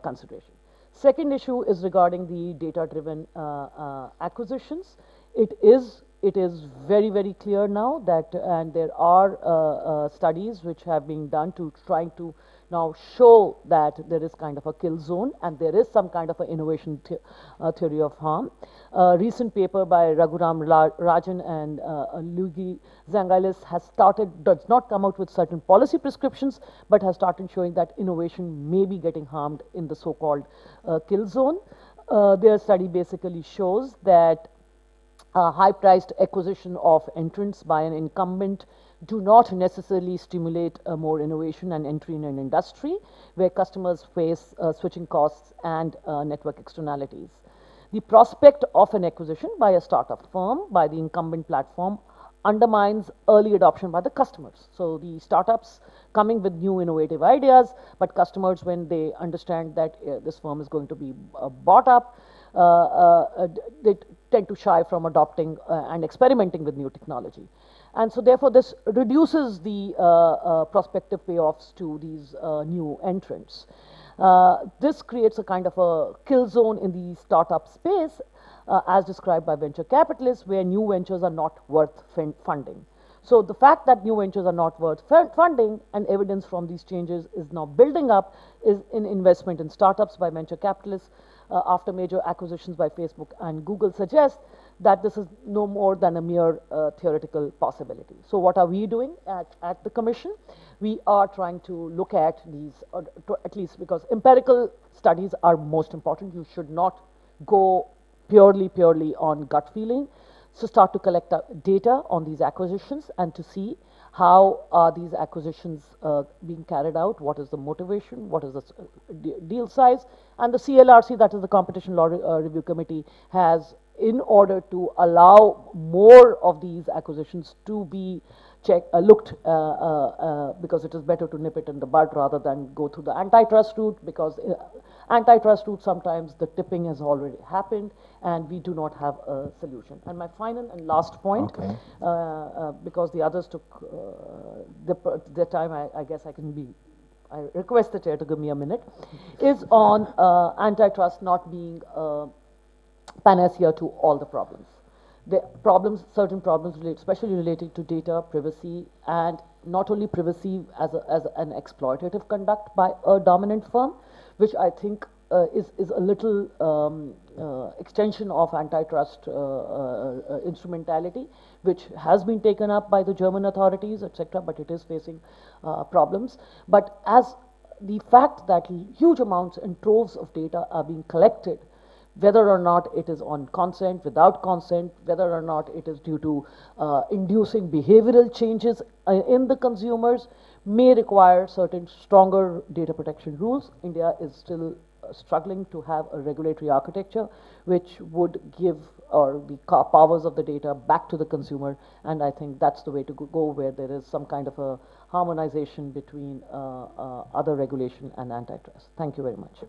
consideration. Second issue is regarding the data-driven acquisitions. It is very, very clear now that, and there are studies which have been done to trying to now show that there is kind of a kill zone and there is some kind of an innovation theory of harm. A recent paper by Raghuram Rajan and Luigi Zangailis has started, does not come out with certain policy prescriptions, but has started showing that innovation may be getting harmed in the so-called kill zone. Their study basically shows that high-priced acquisition of entrants by an incumbent do not necessarily stimulate more innovation and entry in an industry where customers face switching costs and network externalities. The prospect of an acquisition by a startup firm by the incumbent platform undermines early adoption by the customers. So the startups coming with new innovative ideas, but customers, when they understand that this firm is going to be bought up, they tend to shy from adopting and experimenting with new technology. And so therefore this reduces the prospective payoffs to these new entrants. This creates a kind of a kill zone in the startup space as described by venture capitalists, where new ventures are not worth funding. So the fact that new ventures are not worth funding, and evidence from these changes is now building up, is in investment in startups by venture capitalists after major acquisitions by Facebook and Google suggest that this is no more than a mere theoretical possibility. So what are we doing at the Commission? We are trying to look at these, at least because empirical studies are most important. You should not go purely on gut feeling. So start to collect data on these acquisitions and to see how are these acquisitions being carried out, what is the motivation, what is the deal size, and the CLRC, that is the Competition Law Review Committee, has, in order to allow more of these acquisitions to be looked, because it is better to nip it in the bud rather than go through the antitrust route, because antitrust route sometimes the tipping has already happened and we do not have a solution. And my final and last point, because the others took their time, I guess I can be, I request the chair to give me a minute, is on antitrust not being panacea to all the problems. The problems, certain problems, especially related to data privacy, and not only privacy as an exploitative conduct by a dominant firm, which I think is a little extension of antitrust instrumentality, which has been taken up by the German authorities, etc., but it is facing problems. But as the fact that huge amounts and troves of data are being collected, whether or not it is on consent, without consent, whether or not it is due to inducing behavioral changes in the consumers, may require certain stronger data protection rules. India is still struggling to have a regulatory architecture which would give the powers of the data back to the consumer, and I think that's the way to go, where there is some kind of a harmonization between other regulation and antitrust. Thank you very much.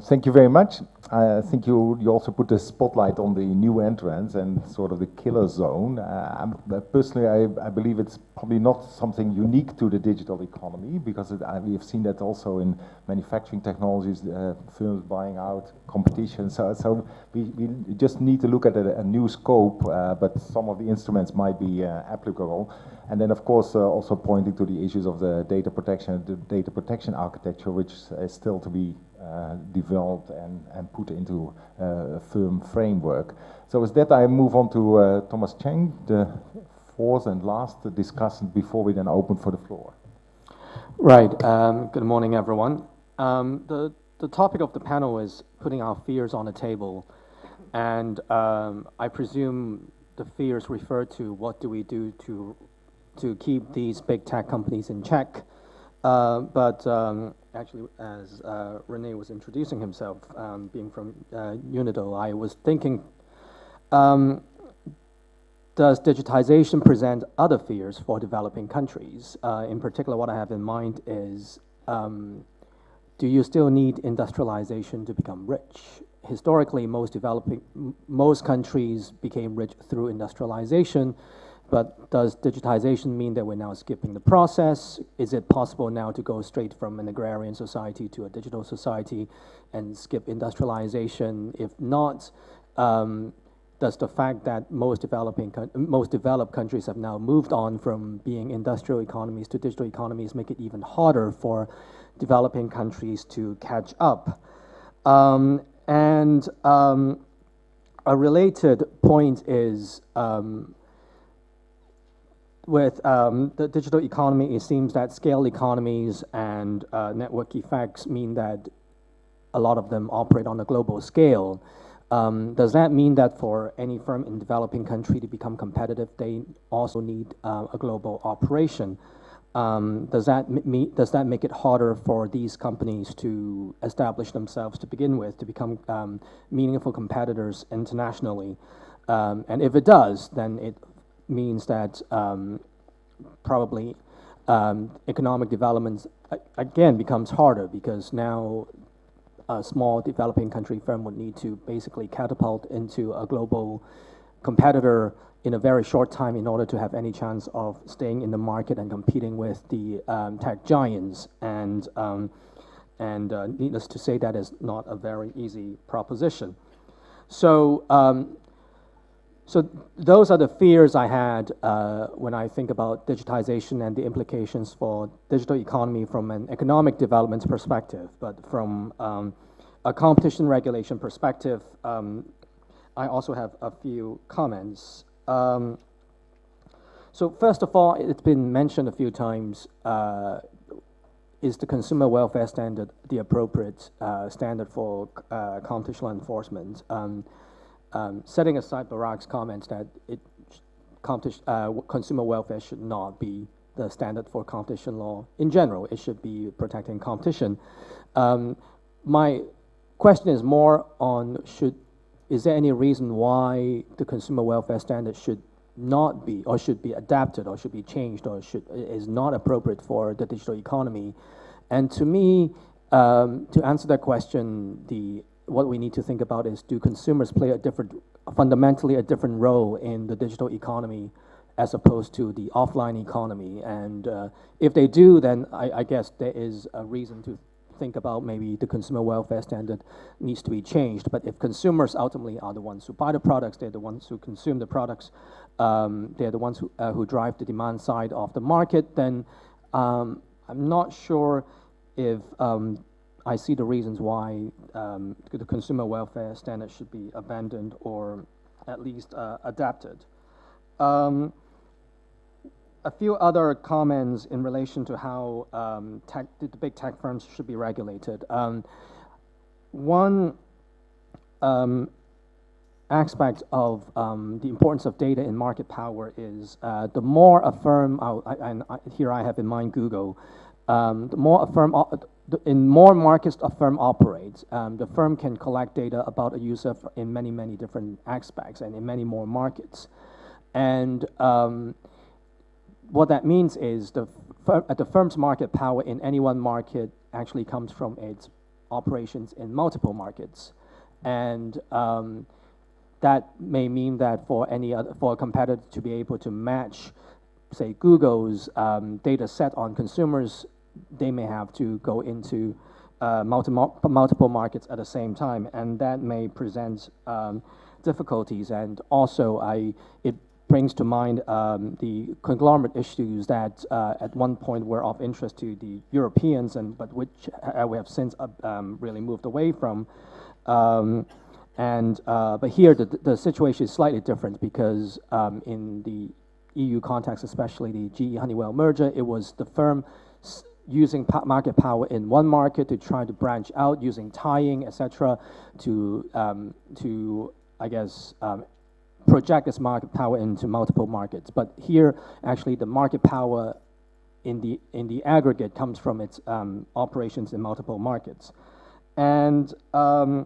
Thank you very much. I think you also put the spotlight on the new entrants and sort of the killer zone. Personally, I believe it's probably not something unique to the digital economy, because we have seen that also in manufacturing technologies, firms buying out competition. So we just need to look at a new scope, but some of the instruments might be applicable. And then, of course, also pointing to the issues of the data protection architecture, which is still to be developed and put into a firm framework. So with that, I move on to Thomas Cheng, the fourth and last discussant, before we then open for the floor. Right. Good morning, everyone. The topic of the panel is putting our fears on the table, and I presume the fears refer to what do we do to keep these big tech companies in check. But actually, as Rene was introducing himself, being from Unido, I was thinking, does digitization present other fears for developing countries? In particular, what I have in mind is, do you still need industrialization to become rich? Historically, most countries became rich through industrialization. But does digitization mean that we're now skipping the process? Is it possible now to go straight from an agrarian society to a digital society and skip industrialization? If not, does the fact that most developed countries have now moved on from being industrial economies to digital economies make it even harder for developing countries to catch up? And a related point is, with the digital economy, it seems that scale economies and network effects mean that a lot of them operate on a global scale. Does that mean that for any firm in developing country to become competitive, they also need a global operation? Does that make it harder for these companies to establish themselves to begin with, to become meaningful competitors internationally? And if it does, then it means that probably economic development again becomes harder, because now a small developing country firm would need to basically catapult into a global competitor in a very short time in order to have any chance of staying in the market and competing with the tech giants. And needless to say, that is not a very easy proposition. So So those are the fears I had when I think about digitization and the implications for digital economy from an economic development perspective. But from a competition regulation perspective, I also have a few comments. So first of all, it's been mentioned a few times, is the consumer welfare standard the appropriate standard for competition enforcement? Setting aside Barack's comments that consumer welfare should not be the standard for competition law in general, it should be protecting competition. My question is more on is there any reason why the consumer welfare standard should not be, or should be adapted, or should be changed, or is not appropriate for the digital economy? And to me, to answer that question, what we need to think about is, do consumers play fundamentally a different role in the digital economy as opposed to the offline economy? And if they do, then I guess there is a reason to think about maybe the consumer welfare standard needs to be changed. But if consumers ultimately are the ones who buy the products, they're the ones who consume the products, they're the ones who drive the demand side of the market, then I'm not sure if I see the reasons why the consumer welfare standard should be abandoned or at least adapted. A few other comments in relation to how the big tech firms should be regulated. One aspect of the importance of data in market power is the more a firm, here I have in mind Google, the more a firm, in more markets a firm operates, the firm can collect data about a user in many, many different aspects and in many more markets. And what that means is the firm's market power in any one market actually comes from its operations in multiple markets, and that may mean that for a competitor to be able to match, say, Google's data set on consumers, they may have to go into multiple markets at the same time, and that may present difficulties. And also, it brings to mind the conglomerate issues that at one point were of interest to the Europeans, but which we have since really moved away from. But here the situation is slightly different because in the EU context, especially the GE Honeywell merger, it was the firm using market power in one market to try to branch out, using tying, etc., to I guess project its market power into multiple markets. But here, actually, the market power in the aggregate comes from its operations in multiple markets. And I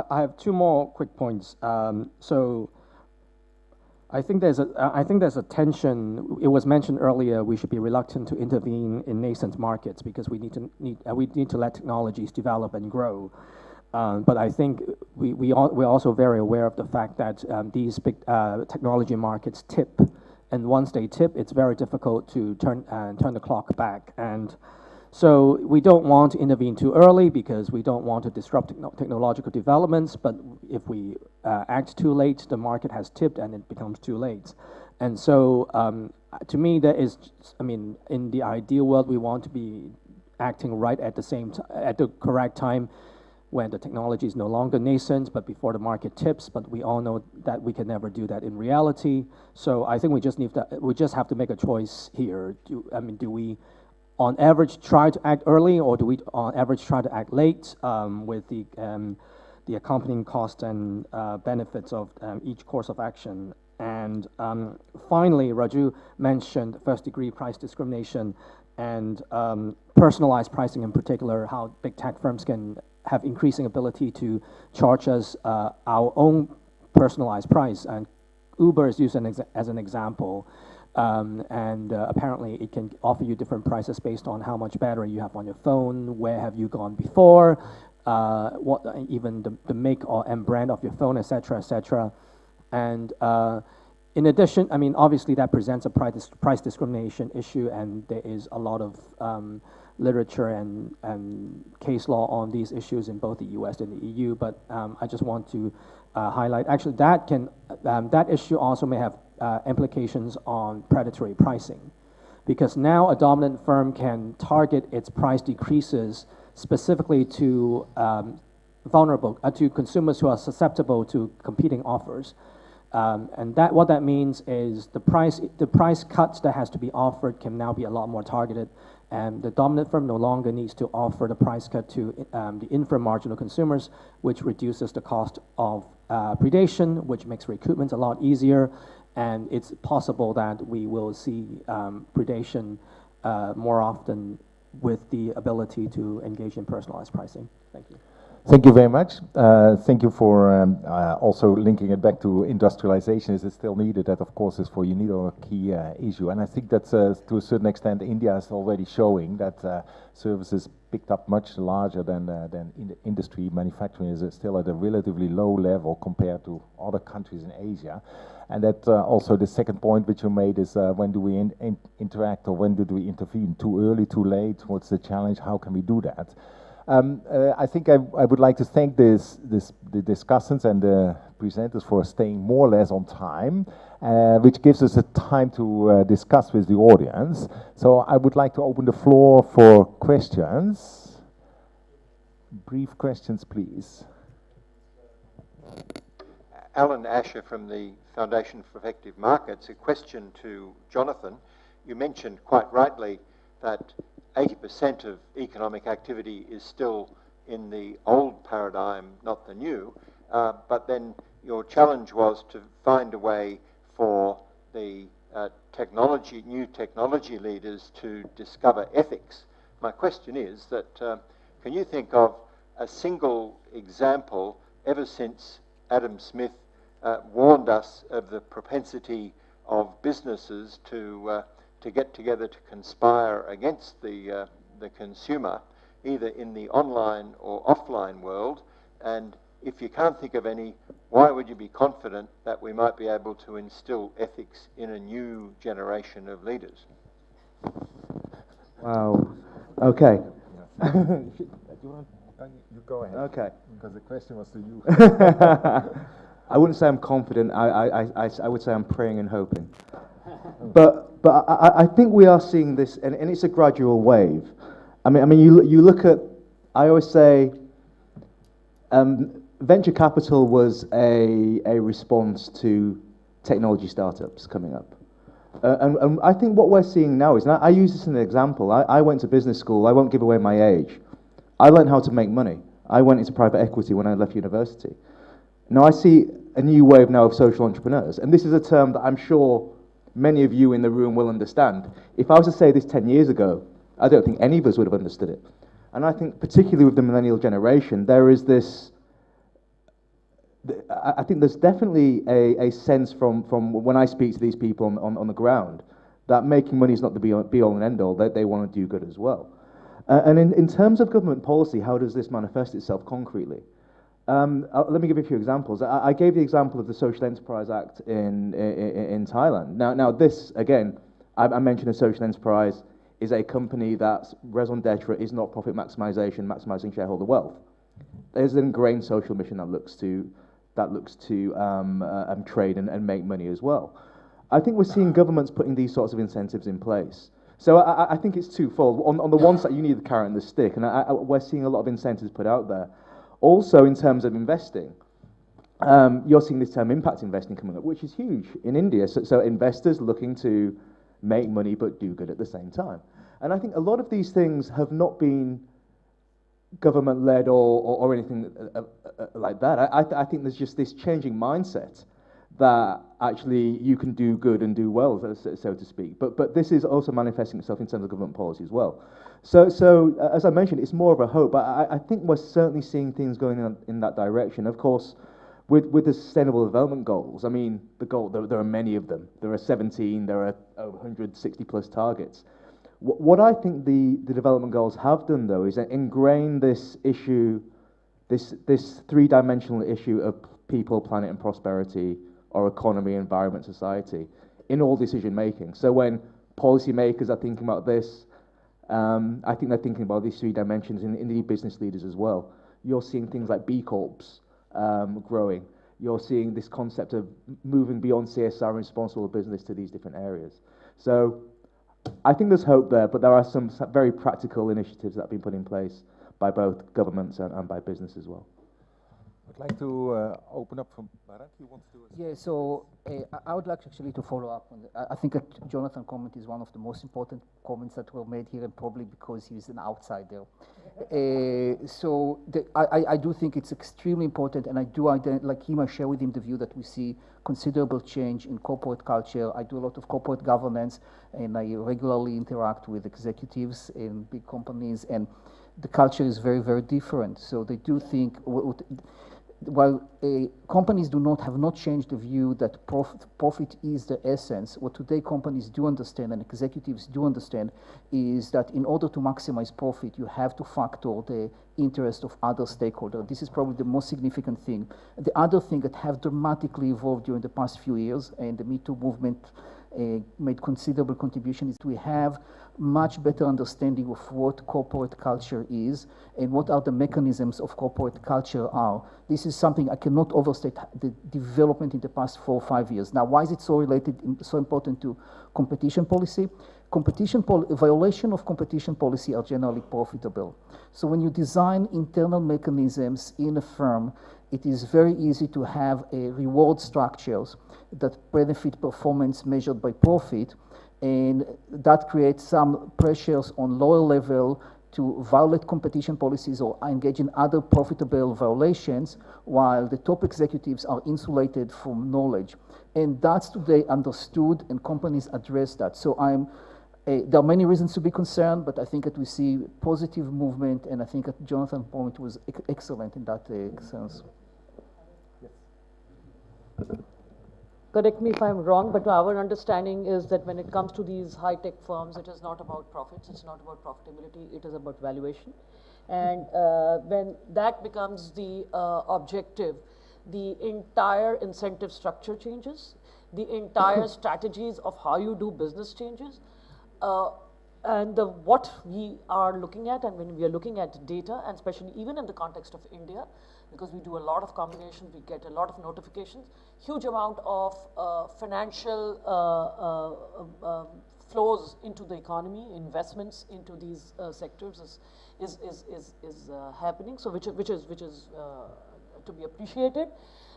have two more quick points. So I think there's a tension. It was mentioned earlier. We should be reluctant to intervene in nascent markets because we need to let technologies develop and grow. But I think we're also very aware of the fact that these big technology markets tip, and once they tip, it's very difficult to turn the clock back. And so we don't want to intervene too early because we don't want to disrupt technological developments. But if we act too late, the market has tipped and it becomes too late. And so to me, in the ideal world, we want to be acting right at the correct time, when the technology is no longer nascent, but before the market tips. But we all know that we can never do that in reality. So I think we just have to make a choice here. Do we, on average, try to act early, or do we, on average, try to act late with the accompanying cost and benefits of each course of action? And finally, Raju mentioned first-degree price discrimination and personalized pricing in particular, how big tech firms can have increasing ability to charge us our own personalized price. And Uber is used as an example. Apparently it can offer you different prices based on how much battery you have on your phone, where have you gone before, what even the make and brand of your phone, etc., etc. And in addition, obviously that presents a price discrimination issue, and there is a lot of literature and case law on these issues in both the US and the EU. But I just want to highlight, actually, that issue also may have implications on predatory pricing, because now a dominant firm can target its price decreases specifically to to consumers who are susceptible to competing offers. And what that means is the price cuts that has to be offered can now be a lot more targeted, and the dominant firm no longer needs to offer the price cut to the infra-marginal consumers, which reduces the cost of predation, which makes recoupment a lot easier, and it's possible that we will see predation more often with the ability to engage in personalized pricing. Thank you. Thank you very much. Thank you for also linking it back to industrialization. Is it still needed? That, of course, is for UNIDO a key issue. And I think that's, to a certain extent, India is already showing that services picked up much larger than industry. Manufacturing is still at a relatively low level compared to other countries in Asia. And that also the second point which you made is when do we interact, or when do we intervene? Too early, too late? What's the challenge? How can we do that? I think I would like to thank the discussants and the presenters for staying more or less on time, which gives us a time to discuss with the audience. So I would like to open the floor for questions. Brief questions, please. Alan Asher from the Foundation for Effective Markets. A question to Jonathan. You mentioned quite rightly that 80% of economic activity is still in the old paradigm, not the new, but then your challenge was to find a way for the new technology leaders to discover ethics. My question is that can you think of a single example ever since Adam Smith warned us of the propensity of businesses to get together to conspire against the consumer? either in the online or offline world? And if you can't think of any, why would you be confident that we might be able to instill ethics in a new generation of leaders? Wow. Okay. You go ahead. Okay. Because the question was to you. I wouldn't say I'm confident. I would say I'm praying and hoping. But I think we are seeing this, and it's a gradual wave. I mean, you look at. I always say, venture capital was a response to technology startups coming up. And I think what we're seeing now is, and I use this as an example. I went to business school. I won't give away my age. I learned how to make money. I went into private equity when I left university. Now I see a new wave now of social entrepreneurs, and this is a term that I'm sure many of you in the room will understand. If I was to say this 10 years ago, I don't think any of us would have understood it. And I think particularly with the millennial generation, there is this, I think there's definitely a sense from when I speak to these people on the ground that making money is not the be-all and end-all, that they want to do good as well. And in terms of government policy, how does this manifest itself concretely? Let me give you a few examples. I gave the example of the Social Enterprise Act in Thailand. Now this, again, I mentioned a social enterprise is a company that's raison d'etre is not profit maximization, maximizing shareholder wealth. There's an ingrained social mission that looks to trade and make money as well. I think we're seeing governments putting these sorts of incentives in place. So I think it's twofold. On the one side, you need the carrot and the stick, and we're seeing a lot of incentives put out there. Also, in terms of investing, you're seeing this term impact investing coming up, which is huge in India. So investors looking to make money but do good at the same time. And I think a lot of these things have not been government-led or anything like that. I think there's just this changing mindset that actually you can do good and do well, so to speak. But this is also manifesting itself in terms of government policy as well. So as I mentioned, it's more of a hope. I think we're certainly seeing things going in that direction. Of course, with the Sustainable Development Goals, I mean, there are many of them. There are 17, there are over 160 plus targets. What I think the development goals have done, though, is ingrain this issue, this three-dimensional issue of people, planet, and prosperity, or economy, environment, society, in all decision-making. So when policymakers are thinking about this, I think they're thinking about these three dimensions in the business leaders as well. You're seeing things like B Corps growing. You're seeing this concept of moving beyond CSR and responsible business to these different areas. So I think there's hope there, but there are some very practical initiatives that have been put in place by both governments and by business as well. I'd like to open up from Bharat. You want to do it? Yeah, so I would like actually to follow up on I think that Jonathan's comment is one of the most important comments that were made here, and probably because he's an outsider. I do think it's extremely important, and I do, like him, I share with him the view that we see considerable change in corporate culture. I do a lot of corporate governance, and I regularly interact with executives in big companies, and the culture is very, very different. So they do think, while companies have not changed the view that profit is the essence, what today companies do understand and executives do understand is that in order to maximize profit, you have to factor the interest of other stakeholders. This is probably the most significant thing. The other thing that have dramatically evolved during the past few years, and the Me Too movement made considerable contribution, is we have much better understanding of what corporate culture is and what are the mechanisms of corporate culture are. This is something I cannot overstate the development in the past 4 or 5 years. Now, why is it so related, so important to competition policy? Violation of competition policy are generally profitable. So when you design internal mechanisms in a firm, it is very easy to have reward structures that benefit performance measured by profit, and that creates some pressures on lower level to violate competition policies or engage in other profitable violations, while the top executives are insulated from knowledge. And that's today understood, and companies address that. So there are many reasons to be concerned, but I think that we see positive movement, and I think that Jonathan's point was excellent in that sense. Correct me if I'm wrong, but our understanding is that when it comes to these high-tech firms, it is not about profits, it's not about profitability, it is about valuation. And when that becomes the objective, the entire incentive structure changes, the entire strategies of how you do business changes. And what we are looking at, and when we are looking at data, and especially even in the context of India, because we do a lot of combinations, we get a lot of notifications, huge amount of financial flows into the economy, investments into these sectors is happening. So which is to be appreciated.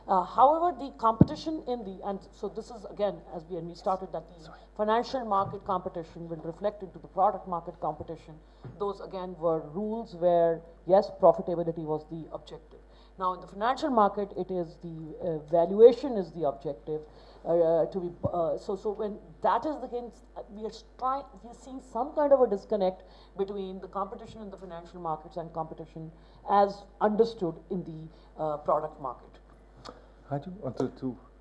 However, the competition in the, and so this is again, as we started, that the financial market competition will reflect into the product market competition. Those again were rules where, yes, profitability was the objective. Now in the financial market, it is the valuation is the objective. So when that is the case, we are seeing some kind of a disconnect between the competition in the financial markets and competition as understood in the product market.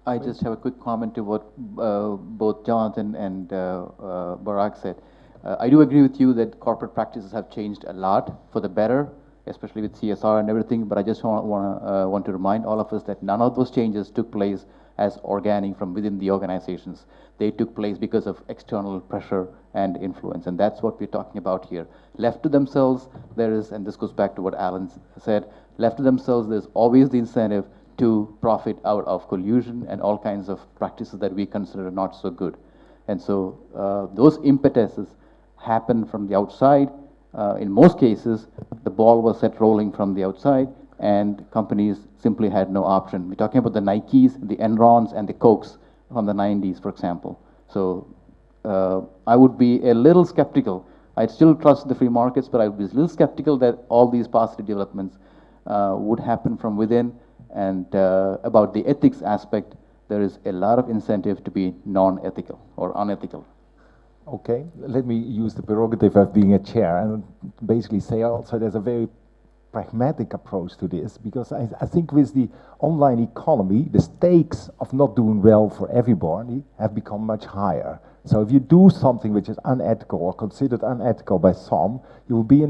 I just have a quick comment to what both Jonathan and Barak said. I do agree with you that corporate practices have changed a lot for the better, especially with CSR and everything, but I just want to remind all of us that none of those changes took place as organic from within the organizations. They took place because of external pressure and influence, and that's what we're talking about here. Left to themselves, there is, and this goes back to what Alan said, left to themselves, there's always the incentive to profit out of collusion and all kinds of practices that we consider not so good. And so those impetuses happen from the outside. In most cases, the ball was set rolling from the outside, and companies simply had no option. We're talking about the Nikes, the Enrons, and the Cokes from the 90s, for example. So I would be a little skeptical. I'd still trust the free markets, but I would be a little skeptical that all these positive developments would happen from within. And about the ethics aspect, there is a lot of incentive to be non-ethical or unethical. Okay, let me use the prerogative of being a chair and basically say also there's a very pragmatic approach to this, because I think with the online economy, the stakes of not doing well for everybody have become much higher. So if you do something which is unethical or considered unethical by some, you will be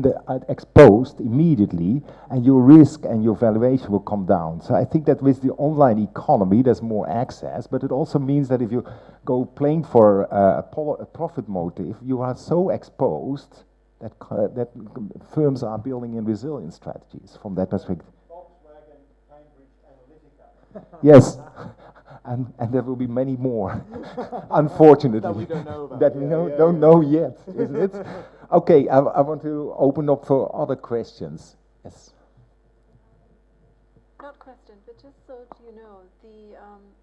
exposed immediately, and your risk and your valuation will come down. So I think that with the online economy, there's more access, but it also means that if you go playing for a profit motive, you are so exposed that firms are building in resilience strategies from that perspective. Volkswagen, Cambridge Analytica. Yes. And there will be many more, unfortunately. That we don't know about. That we don't know yet, isn't it? Okay, I want to open up for other questions. Yes. Not question, but just so you know, the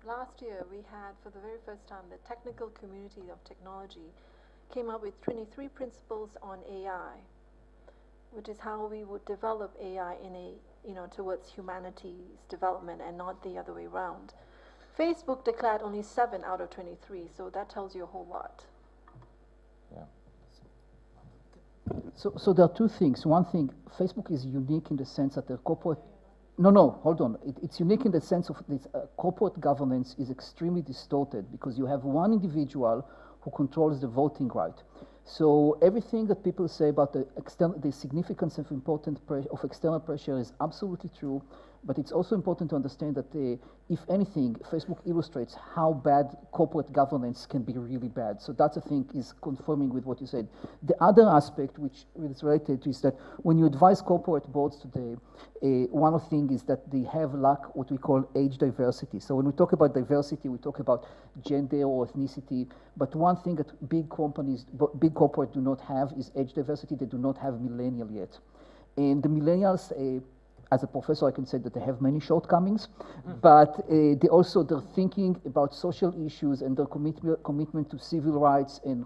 last year we had, for the very first time, the technical community of technology came up with 23 principles on AI, which is how we would develop AI in a, towards humanity's development and not the other way around. Facebook declared only 7 out of 23, so that tells you a whole lot. Yeah. So there are two things. One thing, Facebook is unique in the sense that the corporate... No, hold on. It's unique in the sense of this corporate governance is extremely distorted because you have one individual who controls the voting right. So everything that people say about the significance of external pressure is absolutely true, but it's also important to understand that if anything, Facebook illustrates how bad corporate governance can be really bad. So that's, I think, is confirming with what you said. The other aspect which is related is that when you advise corporate boards today, one of the things is that they have lack what we call age diversity. So when we talk about diversity, we talk about gender or ethnicity, but one thing that big corporate do not have is age diversity. They do not have millennial yet. And the millennials, as a professor, I can say that they have many shortcomings, but they're thinking about social issues, and their commitment to civil rights and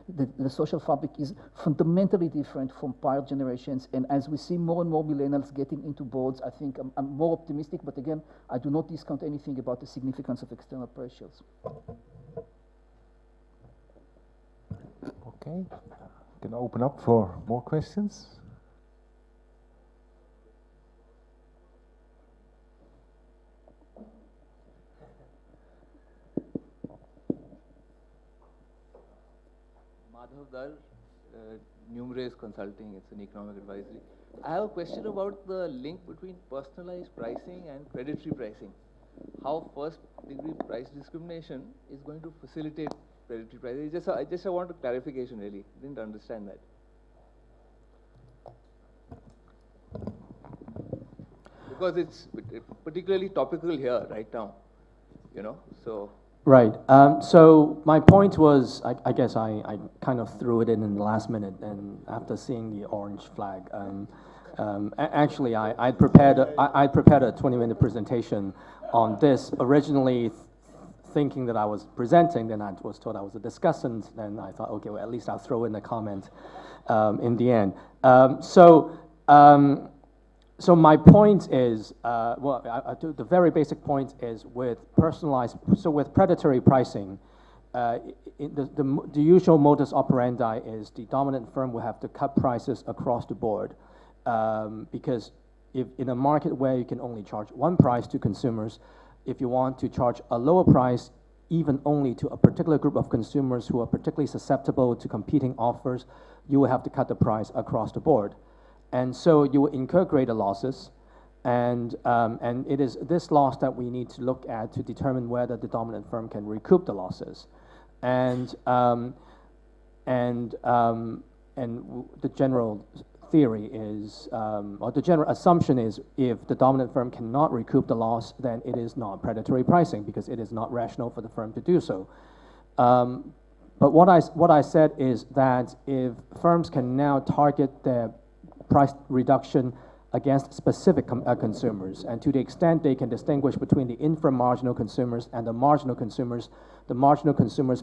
the social fabric is fundamentally different from prior generations. And as we see more and more millennials getting into boards, I think I'm more optimistic, but again, I do not discount anything about the significance of external pressures. Okay, can I open up for more questions? Poddar, Numerous Consulting. It's an economic advisory. I have a question about the link between personalized pricing and predatory pricing. How first-degree price discrimination is going to facilitate predatory pricing. I just want a clarification, really. Didn't understand that. Because it's particularly topical here right now, so. Right. So my point was, I guess I kind of threw it in the last minute, and after seeing the orange flag, actually I'd prepared a 20-minute presentation on this, originally thinking that I was presenting, then I was told I was a discussant, then I thought, okay, well, at least I'll throw in a comment in the end. So my point is, the very basic point is with predatory pricing, the usual modus operandi is the dominant firm will have to cut prices across the board, because if in a market where you can only charge one price to consumers, if you want to charge a lower price, even only to a particular group of consumers who are particularly susceptible to competing offers, you will have to cut the price across the board. And so you will incur greater losses, and it is this loss that we need to look at to determine whether the dominant firm can recoup the losses. And the general theory is, or the general assumption is, if the dominant firm cannot recoup the loss, then it is not predatory pricing because it is not rational for the firm to do so. But what I said is that if firms can now target their price reduction against specific consumers, and to the extent they can distinguish between the infra-marginal consumers and the marginal consumers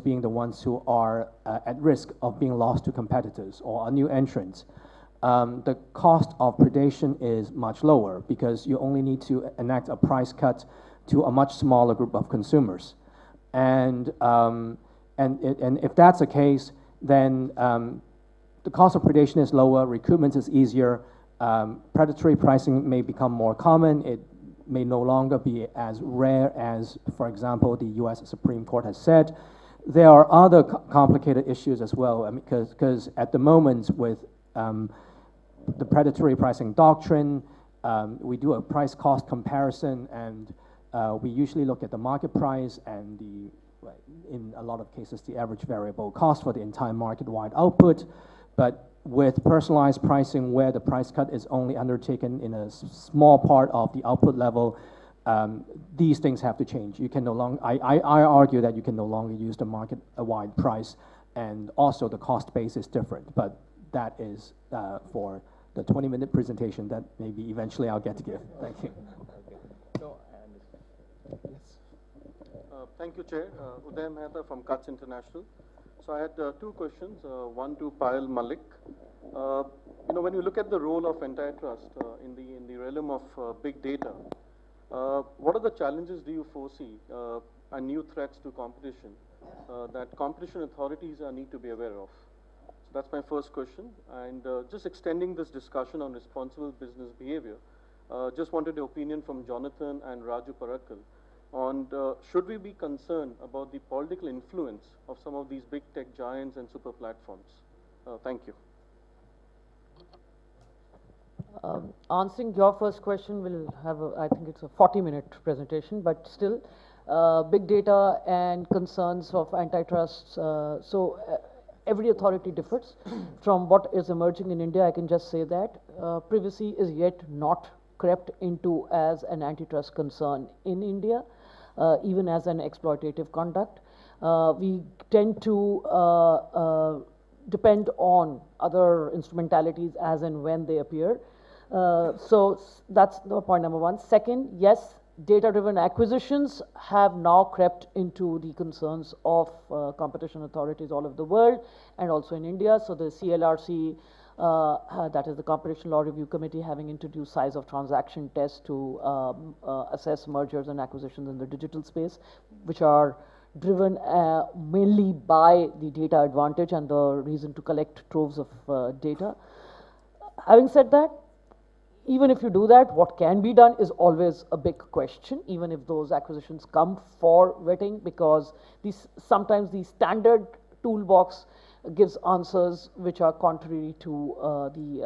being the ones who are at risk of being lost to competitors or new entrants, the cost of predation is much lower because you only need to enact a price cut to a much smaller group of consumers. And if that's the case, then the cost of predation is lower, recoupment is easier, predatory pricing may become more common, it may no longer be as rare as, for example, the US Supreme Court has said. There are other complicated issues as well, because at the moment with the predatory pricing doctrine, we do a price cost comparison, and we usually look at the market price and in a lot of cases, the average variable cost for the entire market-wide output. But with personalized pricing, where the price cut is only undertaken in a small part of the output level, these things have to change. You can no longer, I argue that you can no longer use the market-wide price, and also the cost base is different. But that is for the 20-minute presentation that maybe eventually I'll get to give. Thank you. Okay. So I understand. Yes. Thank you, Chair. Uday Mehta from Cuts International. So I had two questions, one to Payal Malik. When you look at the role of antitrust in the realm of big data, what are the challenges do you foresee and new threats to competition that competition authorities need to be aware of? So that's my first question. And just extending this discussion on responsible business behavior, just wanted the opinion from Jonathan and Raju Parakkal on should we be concerned about the political influence of some of these big tech giants and super platforms? Thank you. Answering your first question will have, I think it's a 40-minute presentation, but still, big data and concerns of antitrust. Every authority differs. From what is emerging in India, I can just say that privacy is yet not crept into as an antitrust concern in India, even as an exploitative conduct. We tend to depend on other instrumentalities as and when they appear. So that's the point number one. Second, yes, data-driven acquisitions have now crept into the concerns of competition authorities all over the world and also in India. So the CLRC, that is the Competition Law Review Committee, having introduced size of transaction tests to assess mergers and acquisitions in the digital space, which are driven mainly by the data advantage and the reason to collect troves of data. Having said that, even if you do that, what can be done is always a big question, even if those acquisitions come for vetting, because sometimes the standard toolbox gives answers which are contrary to the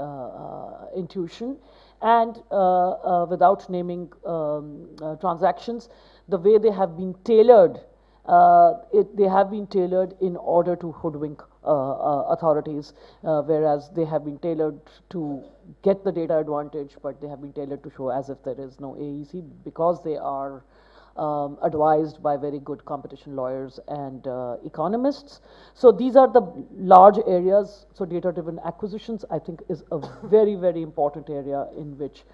intuition, and without naming transactions, the way they have been tailored, they have been tailored in order to hoodwink authorities, whereas they have been tailored to get the data advantage, but they have been tailored to show as if there is no AEC, because they are advised by very good competition lawyers and economists. So these are the large areas. So data-driven acquisitions, I think, is a very, very important area in which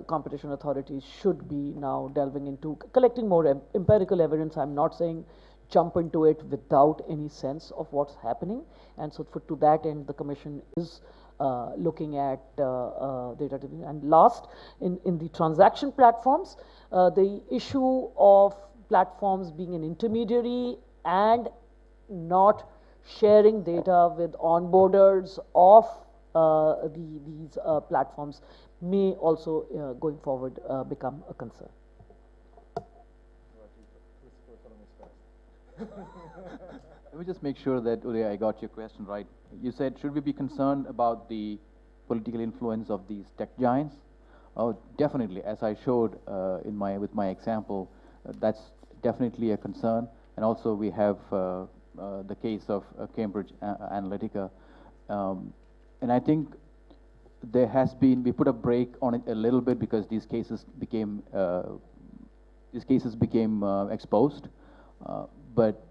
competition authorities should be now delving into, collecting more empirical evidence. I'm not saying jump into it without any sense of what's happening. And so to that end, the Commission is looking at data-driven. And last, in the transaction platforms, the issue of platforms being an intermediary and not sharing data with onboarders of these platforms may also, going forward, become a concern. Let me just make sure that, Uday, I got your question right. You said, should we be concerned about the political influence of these tech giants? Oh, definitely. As I showed with my example, that's definitely a concern. And also we have the case of Cambridge Analytica. And I think we put a break on it a little bit because these cases became exposed. But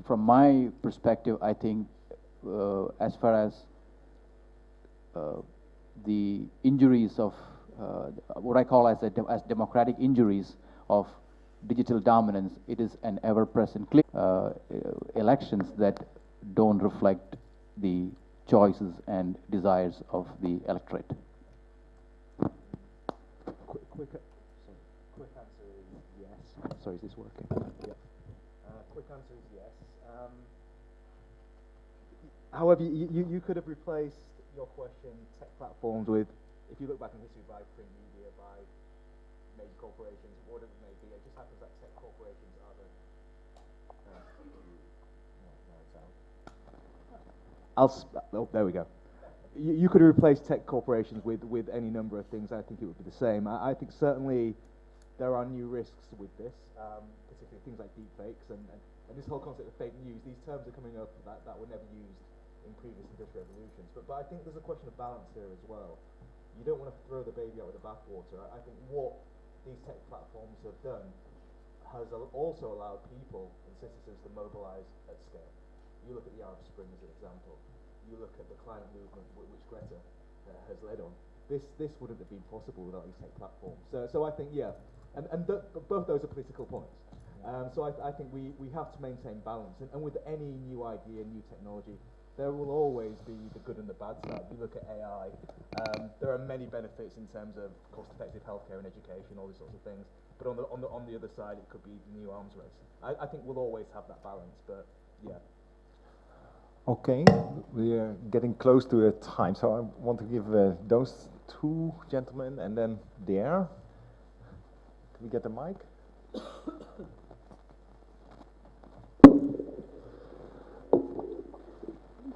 from my perspective, I think as far as the injuries of what I call as democratic injuries of digital dominance, it is an ever-present elections that don't reflect the choices and desires of the electorate. Quick answer is yes. Sorry, is this working? Yeah. Quick answer is yes. However, you could have replaced your question, tech platforms, with, if you look back in history, by print media, by major corporations, whatever it may be. It just happens that tech corporations are the... oh, there we go. You could have replaced tech corporations with any number of things. I think it would be the same. I think certainly there are new risks with this, particularly things like deepfakes and this whole concept of fake news. These terms are coming up that were never used in previous industrial revolutions. But I think there's a question of balance here as well. You don't want to throw the baby out with the bathwater. I think what these tech platforms have done has also allowed people and citizens to mobilize at scale. You look at the Arab Spring as an example. You look at the climate movement which Greta has led on. This wouldn't have been possible without these tech platforms. So I think, yeah, and both those are political points. So I think we have to maintain balance. And with any new idea, new technology, there will always be the good and the bad side. You look at AI, there are many benefits in terms of cost-effective healthcare and education, all these sorts of things. But on the other side, it could be the new arms race. I think we'll always have that balance, but yeah. Okay, we are getting close to a time, so I want to give those two gentlemen and then there. Can we get the mic?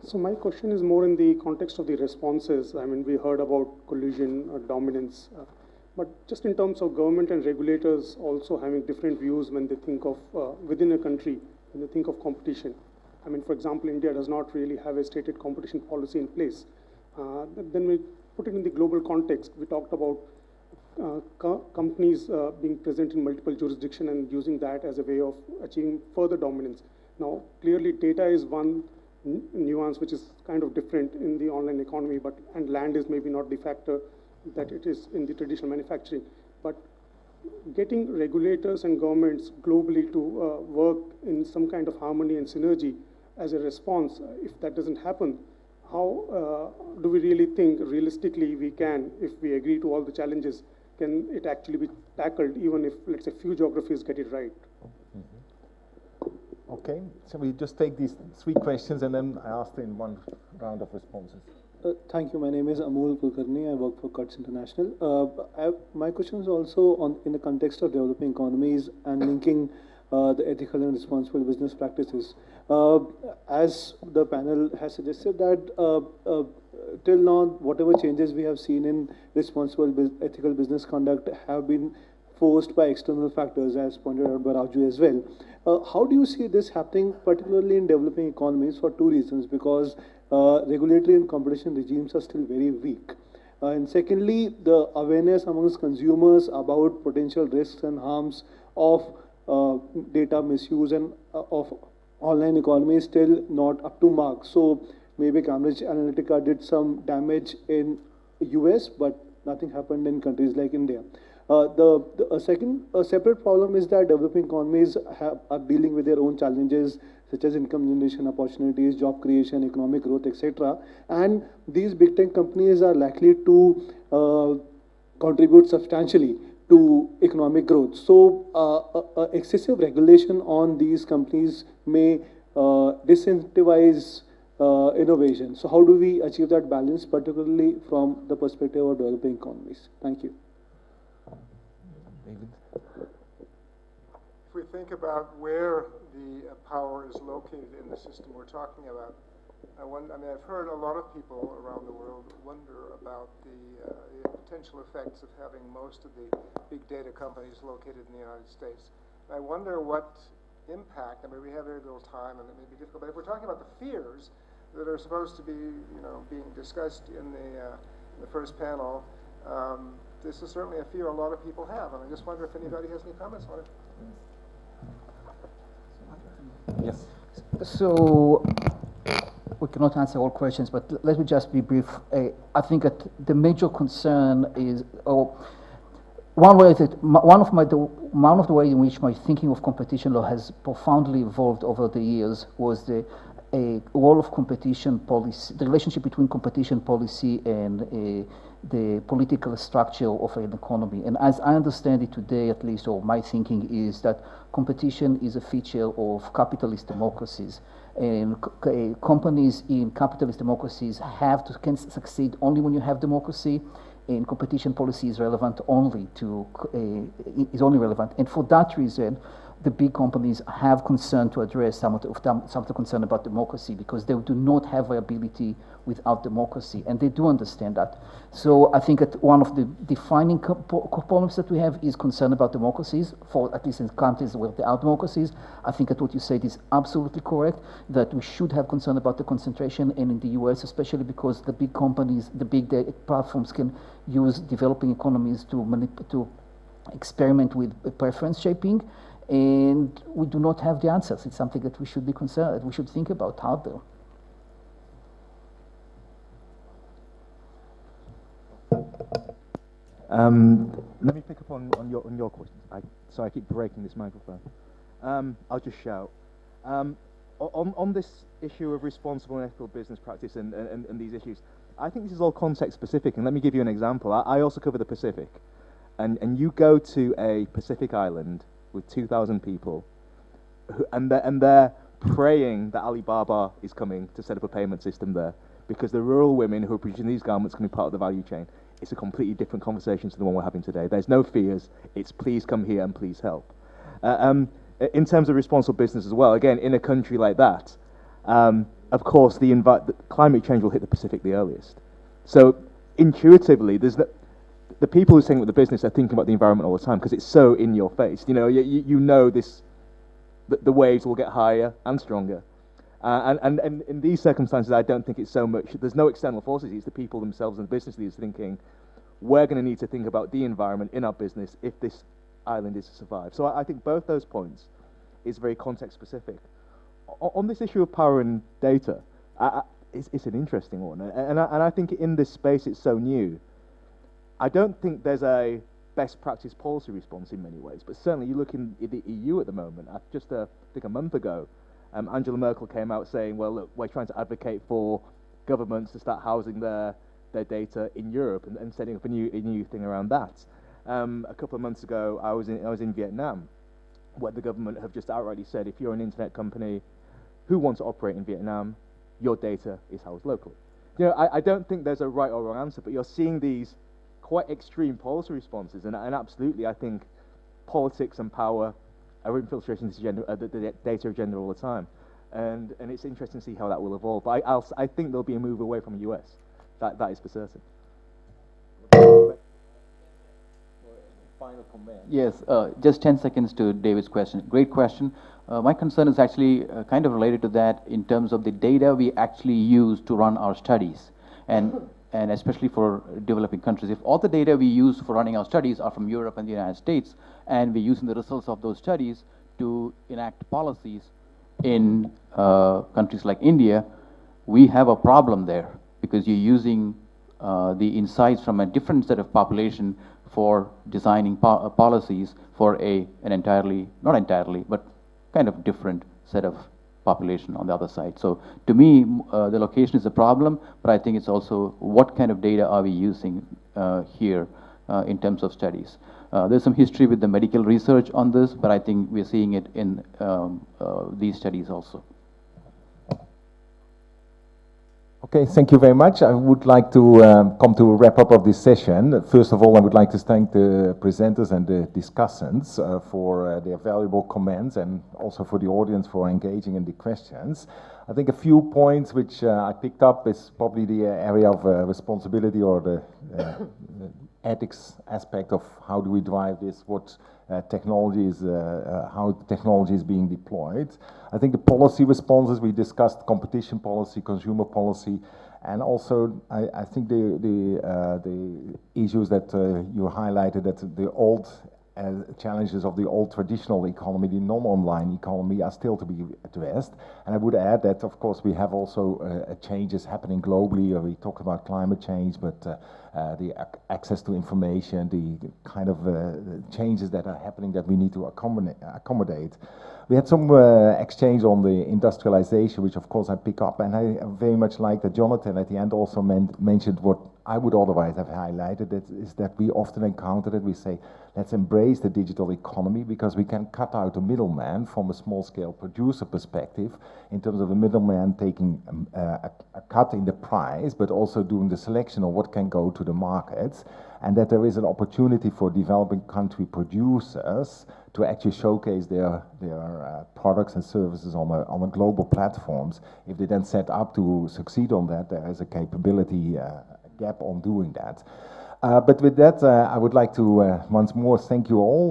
So my question is more in the context of the responses. I mean, we heard about collusion or dominance, but just in terms of government and regulators also having different views when they think of, within a country, when they think of competition. I mean, for example, India does not really have a stated competition policy in place. Then we put it in the global context. We talked about companies being present in multiple jurisdictions and using that as a way of achieving further dominance. Now, clearly data is one nuance which is kind of different in the online economy, and land is maybe not the factor that it is in the traditional manufacturing. But getting regulators and governments globally to work in some kind of harmony and synergy as a response, if that doesn't happen, how do we really think realistically we can, if we agree to all the challenges, can it actually be tackled even if, let's say, few geographies get it right? Okay, so we just take these three questions and then I ask in one round of responses. Thank you. My name is Amol Kulkarni. I work for CIRC International. My question is also in the context of developing economies and linking the ethical and responsible business practices. As the panel has suggested that till now, whatever changes we have seen in responsible ethical business conduct have been forced by external factors, as pointed out by Raju as well. How do you see this happening, particularly in developing economies, for two reasons? Because regulatory and competition regimes are still very weak. And secondly, the awareness amongst consumers about potential risks and harms of data misuse and of online economy is still not up to mark. So maybe Cambridge Analytica did some damage in US, but nothing happened in countries like India. A separate problem is that developing economies are dealing with their own challenges, such as income generation opportunities, job creation, economic growth, etc. And these big tech companies are likely to contribute substantially to economic growth. So excessive regulation on these companies may disincentivize innovation. So how do we achieve that balance, particularly from the perspective of developing economies? Thank you. If we think about where the power is located in the system we're talking about, I've heard a lot of people around the world wonder about the potential effects of having most of the big data companies located in the United States. And I wonder what impact, we have very little time and it may be difficult, but if we're talking about the fears that are supposed to be, being discussed in the first panel, this is certainly a fear a lot of people have, and I just wonder if anybody has any comments on it. Yes. So we cannot answer all questions, but let me just be brief. I think that the major concern is, one of the ways in which my thinking of competition law has profoundly evolved over the years was the role of competition policy, the relationship between competition policy and the political structure of an economy. And as I understand it today, at least, or my thinking is that competition is a feature of capitalist democracies. And companies in capitalist democracies can succeed only when you have democracy, and competition policy is relevant only relevant. And for that reason, the big companies have concern to address some of the concern about democracy, because they do not have viability without democracy, and they do understand that. So I think that one of the defining problems that we have is concern about democracies, for at least in countries where there are democracies. I think that what you said is absolutely correct, that we should have concern about the concentration, and in the US especially, because the big companies, the big platforms can use developing economies to experiment with preference shaping, and we do not have the answers. It's something that we should be concerned, we should think about harder. Let me pick up on your questions. Sorry, I keep breaking this microphone. I'll just shout. On this issue of responsible and ethical business practice and these issues, I think this is all context specific, and let me give you an example. I also cover the Pacific, and you go to a Pacific island with 2,000 people, and they're praying that Alibaba is coming to set up a payment system there, because the rural women who are producing these garments can be part of the value chain. It's a completely different conversation to the one we're having today. There's no fears. It's please come here and please help. In terms of responsible business as well, again, in a country like that, of course, the climate change will hit the Pacific the earliest. So intuitively, the people who are saying with the business are thinking about the environment all the time, because it's so in your face. You know this, the waves will get higher and stronger. And in these circumstances, I don't think it's so much, there's no external forces, it's the people themselves and the business leaders thinking, we're going to need to think about the environment in our business if this island is to survive. So I think both those points is very context specific. On this issue of power and data, it's an interesting one. And I think in this space it's so new. I don't think there's a best practice policy response in many ways, but certainly you look in the EU at the moment, just I think a month ago, Angela Merkel came out saying, well, look, we're trying to advocate for governments to start housing their data in Europe and setting up a new thing around that. A couple of months ago, I was in Vietnam, where the government have just outrightly said, if you're an internet company who wants to operate in Vietnam, your data is housed locally. I don't think there's a right or wrong answer, but you're seeing these quite extreme policy responses, and absolutely, I think politics and power are infiltrating the data agenda all the time. and it's interesting to see how that will evolve. But I think there'll be a move away from the US. That is for certain. Final comment. Yes, just 10 seconds to David's question. Great question. My concern is actually kind of related to that in terms of the data we actually use to run our studies, and especially for developing countries. If all the data we use for running our studies are from Europe and the United States, and we're using the results of those studies to enact policies in countries like India, we have a problem there, because you're using the insights from a different set of population for designing policies for an entirely, not entirely, but kind of different set of population on the other side. So to me, the location is a problem, but I think it's also what kind of data are we using here in terms of studies. There's some history with the medical research on this, but I think we're seeing it in these studies also. Okay, thank you very much. I would like to come to a wrap-up of this session. First of all, I would like to thank the presenters and the discussants for their valuable comments, and also for the audience for engaging in the questions. I think a few points which I picked up is probably the area of responsibility, or the ethics aspect of how do we drive this, what technology is, how technology is being deployed. I think the policy responses, we discussed competition policy, consumer policy, and also I think the issues that you highlighted, that the old challenges of the old traditional economy, the non-online economy, are still to be addressed. And I would add that, of course, we have also changes happening globally. We talked about climate change, but the access to information, the kind of changes that are happening that we need to accommodate. We had some exchange on the industrialization, which of course I pick up, and I very much like that Jonathan at the end also mentioned what I would otherwise have highlighted, is that we often encounter that we say, let's embrace the digital economy, because we can cut out the middleman from a small-scale producer perspective, in terms of the middleman taking a cut in the price, but also doing the selection of what can go to the markets, and that there is an opportunity for developing country producers to actually showcase their products and services on a global platforms. If they then set up to succeed on that, there is a capability gap on doing that. But with that, I would like to once more thank you all.